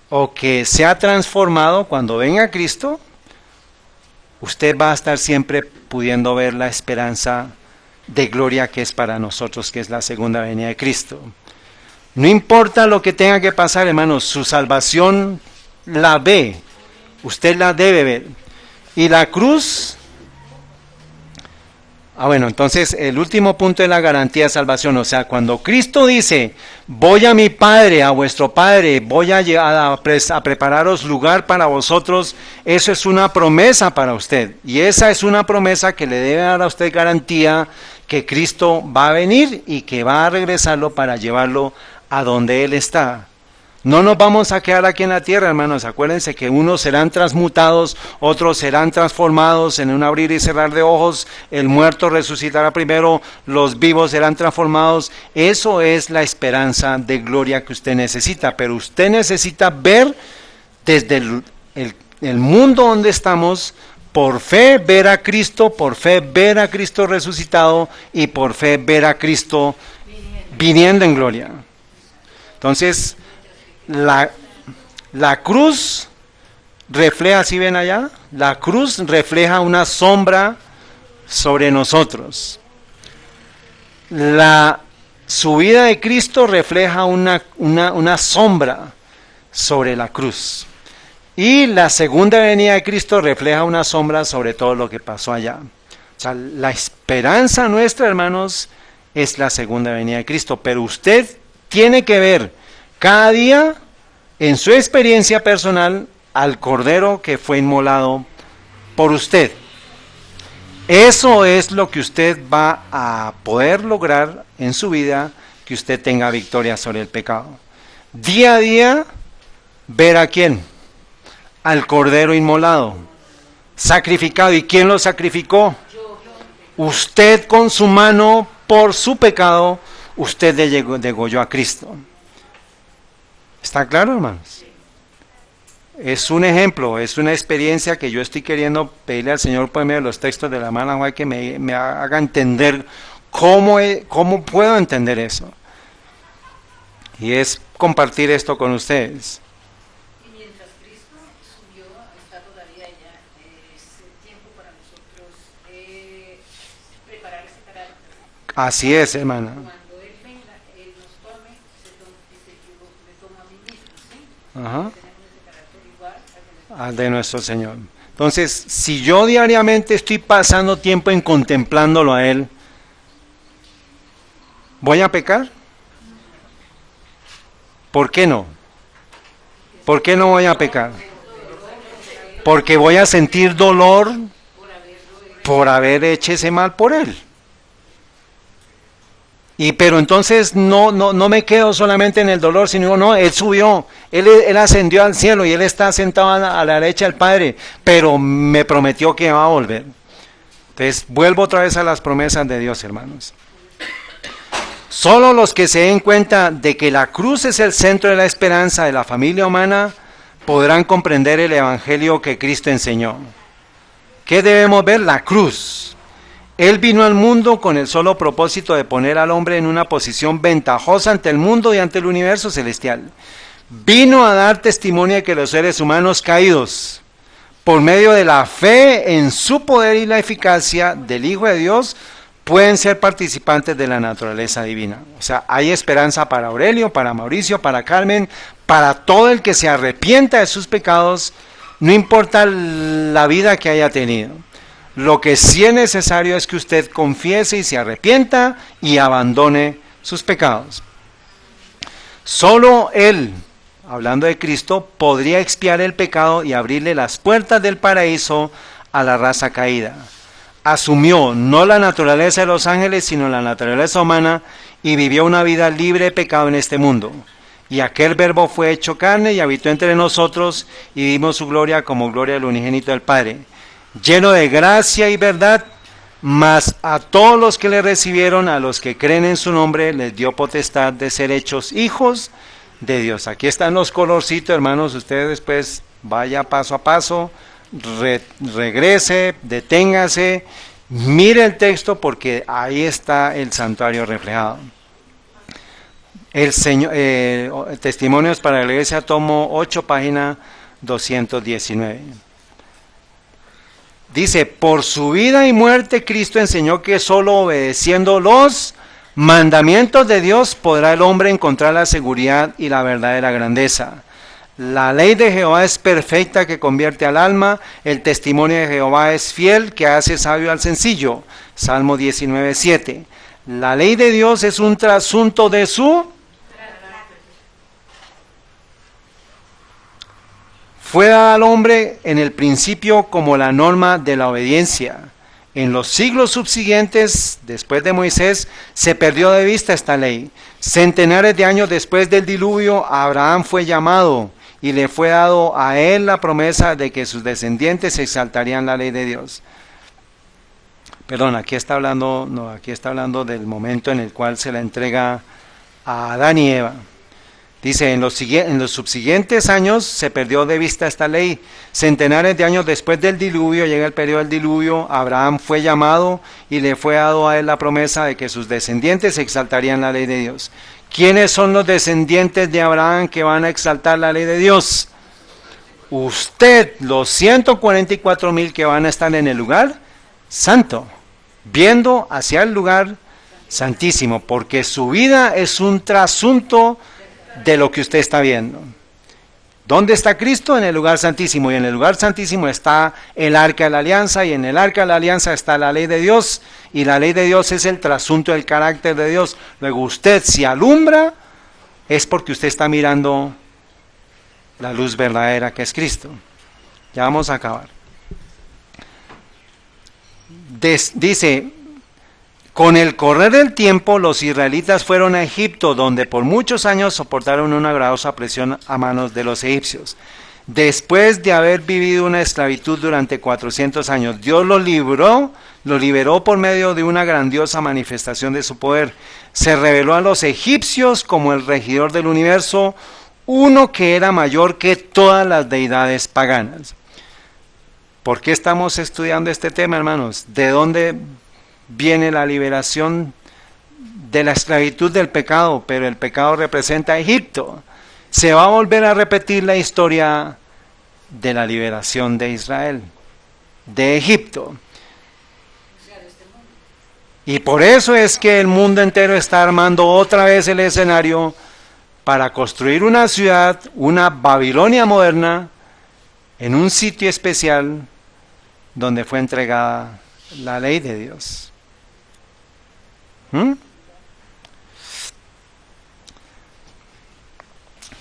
A: o que sea transformado cuando venga Cristo, usted va a estar siempre pudiendo ver la esperanza de gloria que es para nosotros, que es la segunda venida de Cristo. No importa lo que tenga que pasar, hermanos, su salvación la ve, usted la debe ver. Y la cruz, bueno, entonces el último punto es la garantía de salvación. O sea, cuando Cristo dice, voy a mi Padre, a vuestro Padre, voy a prepararos lugar para vosotros, eso es una promesa para usted. Y esa es una promesa que le debe dar a usted garantía que Cristo va a venir y que va a regresarlo para llevarlo a donde Él está. No nos vamos a quedar aquí en la tierra, hermanos. Acuérdense que unos serán transmutados, otros serán transformados en un abrir y cerrar de ojos. El muerto resucitará primero, los vivos serán transformados. Eso es la esperanza de gloria que usted necesita. Pero usted necesita ver desde el mundo donde estamos, por fe ver a Cristo, por fe ver a Cristo resucitado y por fe ver a Cristo viniendo en gloria. Entonces, la cruz refleja, ¿sí ven allá? La cruz refleja una sombra sobre nosotros. La subida de Cristo refleja una sombra sobre la cruz. Y la segunda venida de Cristo refleja una sombra sobre todo lo que pasó allá. O sea, la esperanza nuestra, hermanos, es la segunda venida de Cristo. Pero usted tiene que ver cada día, en su experiencia personal, al Cordero que fue inmolado por usted. Eso es lo que usted va a poder lograr en su vida, que usted tenga victoria sobre el pecado. Día a día, ver a quién, al Cordero inmolado, sacrificado. ¿Y quién lo sacrificó? Usted con su mano, por su pecado, usted degolló a Cristo. ¿Está claro, hermanos? Es un ejemplo, es una experiencia que yo estoy queriendo pedirle al Señor por medio de los textos de la hermana White que me haga entender cómo puedo entender eso. Y es compartir esto con ustedes.
D: Y mientras Cristo subió, está todavía ya ese tiempo para nosotros preparar ese carácter.
A: Así es, hermana.
D: Cuando Él venga, Él nos tome, dice, yo me tomo a mí mismo, ¿sí?
A: Ajá.
D: Tenemos ese carácter igual
A: Al de nuestro Señor. Entonces, si yo diariamente estoy pasando tiempo en contemplándolo a Él, ¿voy a pecar? ¿Por qué no? ¿Por qué no voy a pecar? Porque voy a sentir dolor por haber hecho ese mal por Él. Pero entonces no me quedo solamente en el dolor, sino no, Él subió, Él ascendió al cielo y Él está sentado a la derecha del Padre, pero me prometió que va a volver. Entonces vuelvo otra vez a las promesas de Dios, hermanos. Solo los que se den cuenta de que la cruz es el centro de la esperanza de la familia humana podrán comprender el evangelio que Cristo enseñó. ¿Qué debemos ver? La cruz. Él vino al mundo con el solo propósito de poner al hombre en una posición ventajosa ante el mundo y ante el universo celestial. Vino a dar testimonio de que los seres humanos caídos, por medio de la fe en su poder y la eficacia del Hijo de Dios, pueden ser participantes de la naturaleza divina. O sea, hay esperanza para Aurelio, para Mauricio, para Carmen, para todo el que se arrepienta de sus pecados, no importa la vida que haya tenido. Lo que sí es necesario es que usted confiese y se arrepienta y abandone sus pecados. Solo Él, hablando de Cristo, podría expiar el pecado y abrirle las puertas del paraíso a la raza caída. asumió no la naturaleza de los ángeles, sino la naturaleza humana, y vivió una vida libre de pecado en este mundo. Y aquel verbo fue hecho carne y habitó entre nosotros, y vimos su gloria como gloria del unigénito del Padre, lleno de gracia y verdad. Mas a todos los que le recibieron, a los que creen en su nombre, les dio potestad de ser hechos hijos de Dios. Aquí están los colorcitos, hermanos. Ustedes después vaya paso a paso, regrese, deténgase, mire el texto, porque ahí está el santuario reflejado. El Señor, Testimonios para la Iglesia, tomo 8, página 219. Dice, por su vida y muerte Cristo enseñó que solo obedeciendo los mandamientos de Dios podrá el hombre encontrar la seguridad y la verdadera grandeza. La ley de Jehová es perfecta, que convierte al alma. El testimonio de Jehová es fiel, que hace sabio al sencillo. Salmo 19:7. La ley de Dios es un trasunto de su... Fue dada al hombre en el principio como la norma de la obediencia. En los siglos subsiguientes, después de Moisés, se perdió de vista esta ley. Centenares de años después del diluvio, Abraham fue llamado y le fue dado a él la promesa de que sus descendientes exaltarían la ley de Dios. Perdón, aquí está hablando del momento en el cual se la entrega a Adán y Eva. Dice, en los subsiguientes años se perdió de vista esta ley. Centenares de años después del diluvio, llega el periodo del diluvio, Abraham fue llamado y le fue dado a él la promesa de que sus descendientes exaltarían la ley de Dios. ¿Quiénes son los descendientes de Abraham que van a exaltar la ley de Dios? Usted, los 144,000 que van a estar en el lugar santo, viendo hacia el lugar santísimo, porque su vida es un trasunto de lo que usted está viendo. ¿Dónde está Cristo? En el lugar santísimo, y en el lugar santísimo está el arca de la alianza, y en el arca de la alianza está la ley de Dios, y la ley de Dios es el trasunto del carácter de Dios. Luego usted, si alumbra, es porque usted está mirando la luz verdadera que es Cristo. Ya vamos a acabar. Dice, con el correr del tiempo, los israelitas fueron a Egipto, donde por muchos años soportaron una gravosa presión a manos de los egipcios. Después de haber vivido una esclavitud durante 400 años, Dios los liberó por medio de una grandiosa manifestación de su poder. Se reveló a los egipcios como el regidor del universo, uno que era mayor que todas las deidades paganas. ¿Por qué estamos estudiando este tema, hermanos? ¿De dónde viene la liberación de la esclavitud del pecado? Pero el pecado representa a Egipto. Se va a volver a repetir la historia de la liberación de Israel, de Egipto. Y por eso es que el mundo entero está armando otra vez el escenario para construir una ciudad, una Babilonia moderna, en un sitio especial donde fue entregada la ley de Dios.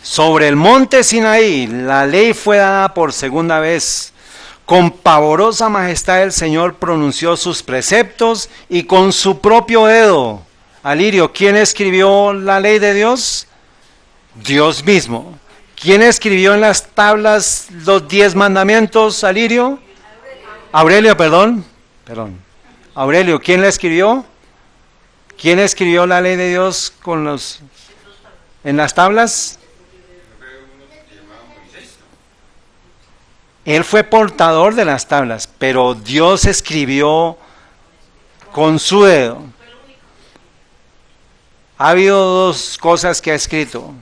A: Sobre el monte Sinaí, la ley fue dada por segunda vez. Con pavorosa majestad el Señor pronunció sus preceptos y con su propio dedo. Alirio, ¿quién escribió la ley de Dios? Dios mismo. ¿Quién escribió en las tablas los 10 mandamientos, Alirio? Aurelio, perdón. Aurelio, ¿quién la escribió? ¿Quién escribió la ley de Dios en las tablas? Él fue portador de las tablas, pero Dios escribió con su dedo. Ha habido 2 cosas que ha escrito.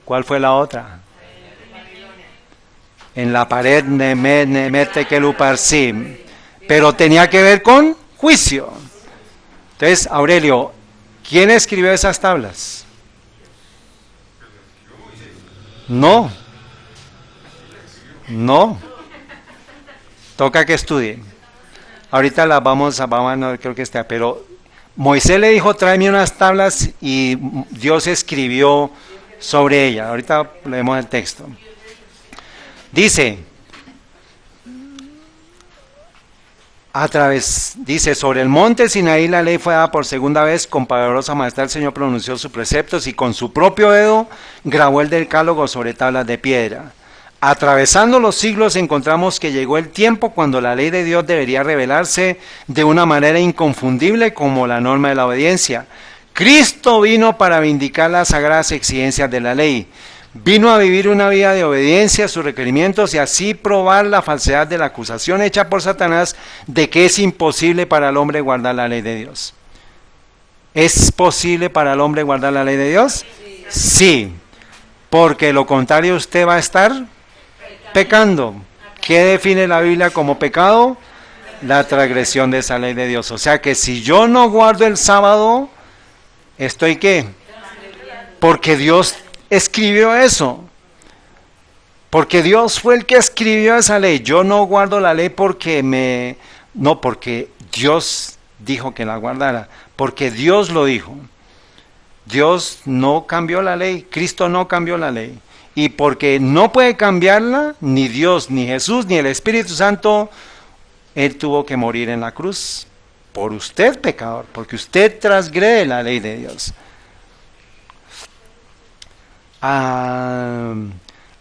A: ¿Cuál fue la otra? En la pared mete que luparsim, pero tenía que ver con juicio. Entonces, Aurelio, ¿quién escribió esas tablas? No. Toca que estudie. Ahorita las vamos a no creo que esté, pero Moisés le dijo, tráeme unas tablas, y Dios escribió sobre ella. Ahorita leemos el texto. Dice, dice, sobre el monte Sinaí la ley fue dada por segunda vez, con poderosa majestad el Señor pronunció sus preceptos y con su propio dedo grabó el decálogo sobre tablas de piedra. Atravesando los siglos encontramos que llegó el tiempo cuando la ley de Dios debería revelarse de una manera inconfundible como la norma de la obediencia. Cristo vino para vindicar las sagradas exigencias de la ley. Vino a vivir una vida de obediencia a sus requerimientos y así probar la falsedad de la acusación hecha por Satanás de que es imposible para el hombre guardar la ley de Dios. ¿Es posible para el hombre guardar la ley de Dios? Sí, porque lo contrario usted va a estar pecando. ¿Qué define la Biblia como pecado? La transgresión de esa ley de Dios. O sea que si yo no guardo el sábado, ¿estoy qué? Porque Dios escribió eso. Porque Dios fue el que escribió esa ley. Yo no guardo la ley porque porque Dios dijo que la guardara. Porque Dios lo dijo. Dios no cambió la ley. Cristo no cambió la ley. Y porque no puede cambiarla, ni Dios, ni Jesús, ni el Espíritu Santo, Él tuvo que morir en la cruz. Por usted, pecador. Porque usted transgrede la ley de Dios.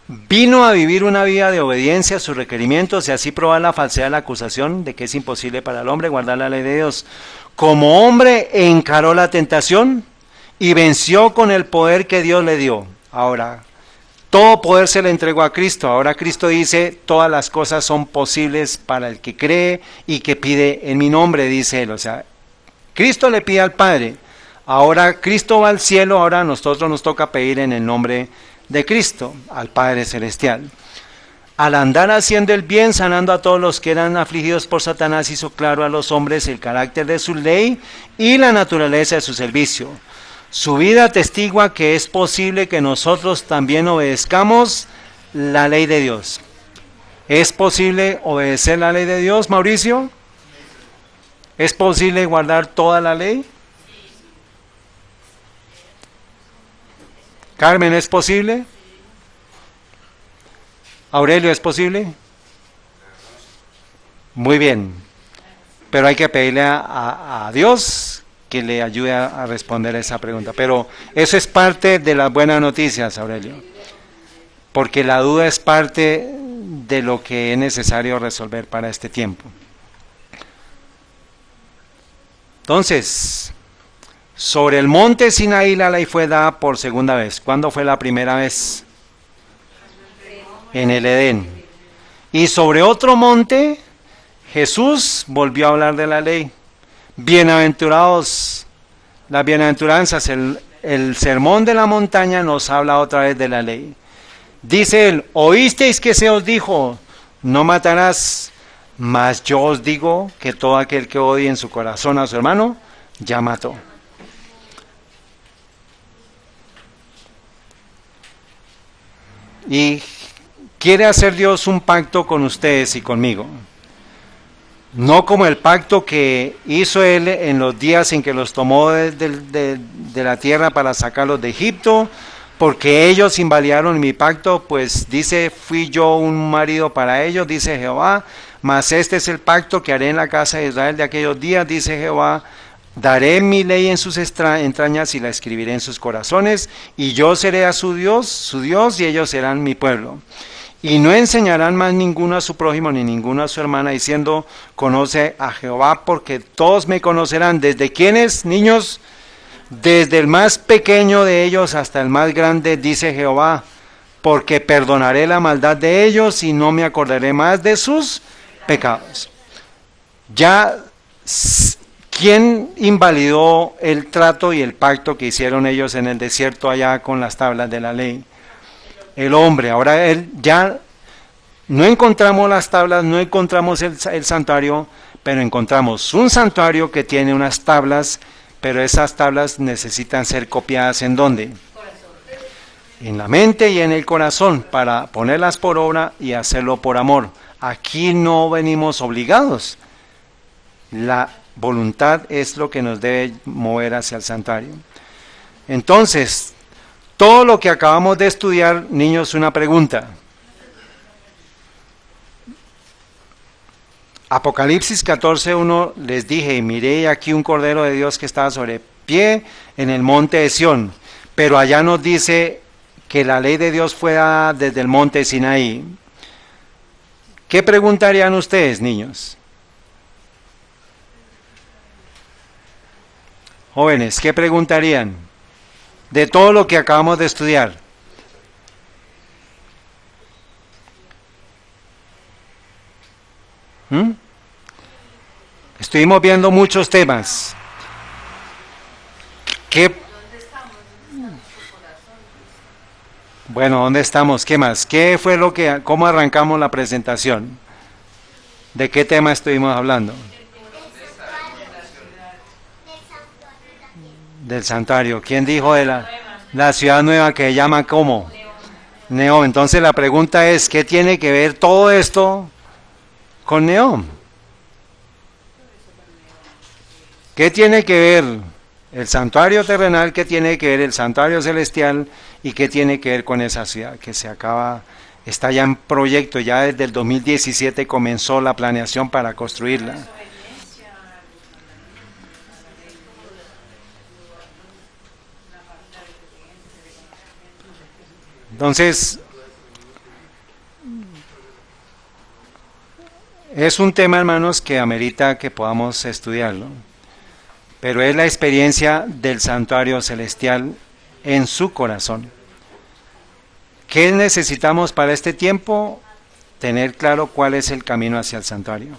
A: Vino a vivir una vida de obediencia a sus requerimientos y así probar la falsedad de la acusación de que es imposible para el hombre guardar la ley de Dios. Como hombre encaró la tentación y venció con el poder que Dios le dio. Ahora, todo poder se le entregó a Cristo. Ahora Cristo dice, todas las cosas son posibles para el que cree y que pide en mi nombre, dice Él. O sea, Cristo le pide al Padre. Ahora Cristo va al cielo, ahora a nosotros nos toca pedir en el nombre de Cristo, al Padre Celestial. Al andar haciendo el bien, sanando a todos los que eran afligidos por Satanás, hizo claro a los hombres el carácter de su ley y la naturaleza de su servicio. Su vida atestigua que es posible que nosotros también obedezcamos la ley de Dios. ¿Es posible obedecer la ley de Dios, Mauricio? ¿Es posible guardar toda la ley? Carmen, ¿es posible? Aurelio, ¿es posible? Muy bien, pero hay que pedirle a Dios que le ayude a responder esa pregunta. Pero eso es parte de las buenas noticias, Aurelio, porque la duda es parte de lo que es necesario resolver para este tiempo. Entonces, sobre el monte Sinaí la ley fue dada por segunda vez. ¿Cuándo fue la primera vez? En el Edén. Y sobre otro monte, Jesús volvió a hablar de la ley. Bienaventurados, las bienaventuranzas, el sermón de la montaña nos habla otra vez de la ley. Dice él, oísteis que se os dijo, no matarás, mas yo os digo que todo aquel que odie en su corazón a su hermano, ya mató. Y quiere hacer Dios un pacto con ustedes y conmigo. No como el pacto que hizo Él en los días en que los tomó de la tierra para sacarlos de Egipto, porque ellos invalidaron mi pacto, pues dice, fui yo un marido para ellos, dice Jehová, mas este es el pacto que haré en la casa de Israel de aquellos días, dice Jehová, daré mi ley en sus entrañas y la escribiré en sus corazones, y yo seré a su Dios, y ellos serán mi pueblo. Y no enseñarán más ninguno a su prójimo ni ninguno a su hermana, diciendo, conoce a Jehová, porque todos me conocerán. ¿Desde quiénes, niños? Desde el más pequeño de ellos hasta el más grande, dice Jehová, porque perdonaré la maldad de ellos y no me acordaré más de sus pecados. Ya, ¿quién invalidó el trato y el pacto que hicieron ellos en el desierto allá con las tablas de la ley? El hombre. Ahora él ya no encontramos las tablas, no encontramos el santuario, pero encontramos un santuario que tiene unas tablas, pero esas tablas necesitan ser copiadas ¿en dónde? En la mente y en el corazón, para ponerlas por obra y hacerlo por amor. Aquí no venimos obligados. La voluntad es lo que nos debe mover hacia el santuario. Entonces, todo lo que acabamos de estudiar, niños, una pregunta. Apocalipsis 14:1 les dije, y miré aquí un cordero de Dios que estaba sobre pie en el monte de Sión, pero allá nos dice que la ley de Dios fue dada desde el monte Sinaí. ¿Qué preguntarían ustedes, niños? Jóvenes, ¿qué preguntarían de todo lo que acabamos de estudiar? Estuvimos viendo muchos temas. Bueno, ¿dónde estamos? ¿Qué más? ¿Cómo arrancamos la presentación? ¿De qué tema estuvimos hablando? Del santuario. ¿Quién dijo de la ciudad nueva que se llama cómo? Neom. Entonces la pregunta es, ¿qué tiene que ver todo esto con Neom? ¿Qué tiene que ver el santuario terrenal? ¿Qué tiene que ver el santuario celestial? ¿Y qué tiene que ver con esa ciudad que está ya en proyecto? Ya desde el 2017 comenzó la planeación para construirla. Entonces, es un tema, hermanos, que amerita que podamos estudiarlo, pero es la experiencia del santuario celestial en su corazón. ¿Qué necesitamos para este tiempo? Tener claro cuál es el camino hacia el santuario,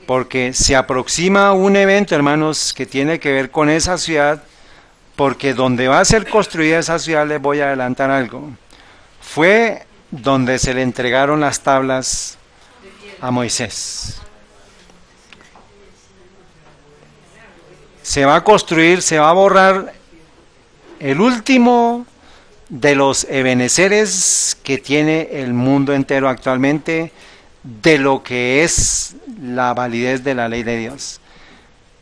A: porque se aproxima un evento, hermanos, que tiene que ver con esa ciudad. Porque donde va a ser construida esa ciudad, les voy a adelantar algo, fue donde se le entregaron las tablas a Moisés. Se va a construir, se va a borrar el último de los ebeneceres que tiene el mundo entero actualmente de lo que es la validez de la ley de Dios.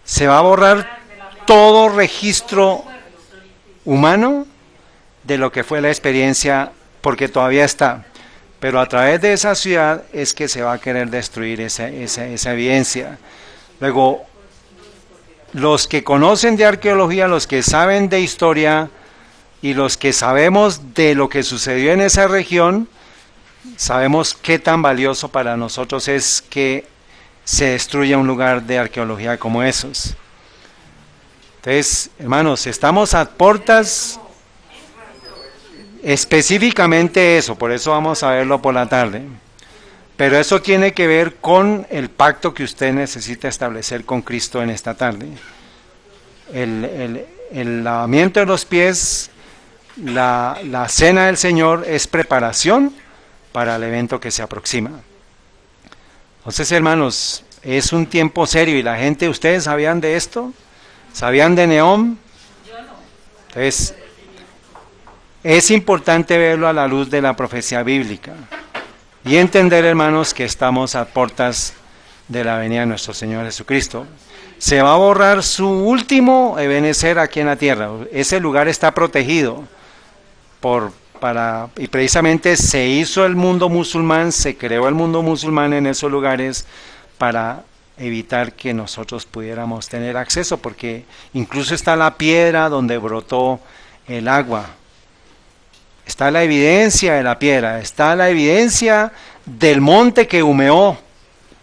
A: Se va a borrar todo registro humano de lo que fue la experiencia, porque todavía está, pero a través de esa ciudad es que se va a querer destruir esa evidencia. Luego, los que conocen de arqueología, los que saben de historia y los que sabemos de lo que sucedió en esa región, sabemos qué tan valioso para nosotros es que se destruya un lugar de arqueología como esos. Entonces, hermanos, estamos a puertas, específicamente eso, por eso vamos a verlo por la tarde. Pero eso tiene que ver con el pacto que usted necesita establecer con Cristo en esta tarde. El lavamiento de los pies, la cena del Señor es preparación para el evento que se aproxima. Entonces, hermanos, es un tiempo serio y la gente, ¿ustedes sabían de esto? ¿Sabían de Neom? Entonces, es importante verlo a la luz de la profecía bíblica y entender, hermanos, que estamos a puertas de la venida de nuestro Señor Jesucristo. Se va a borrar su último ebenecer aquí en la tierra. Ese lugar está protegido y precisamente se hizo el mundo musulmán, se creó el mundo musulmán en esos lugares para evitar que nosotros pudiéramos tener acceso, porque incluso está la piedra donde brotó el agua, está la evidencia de la piedra, está la evidencia del monte que humeó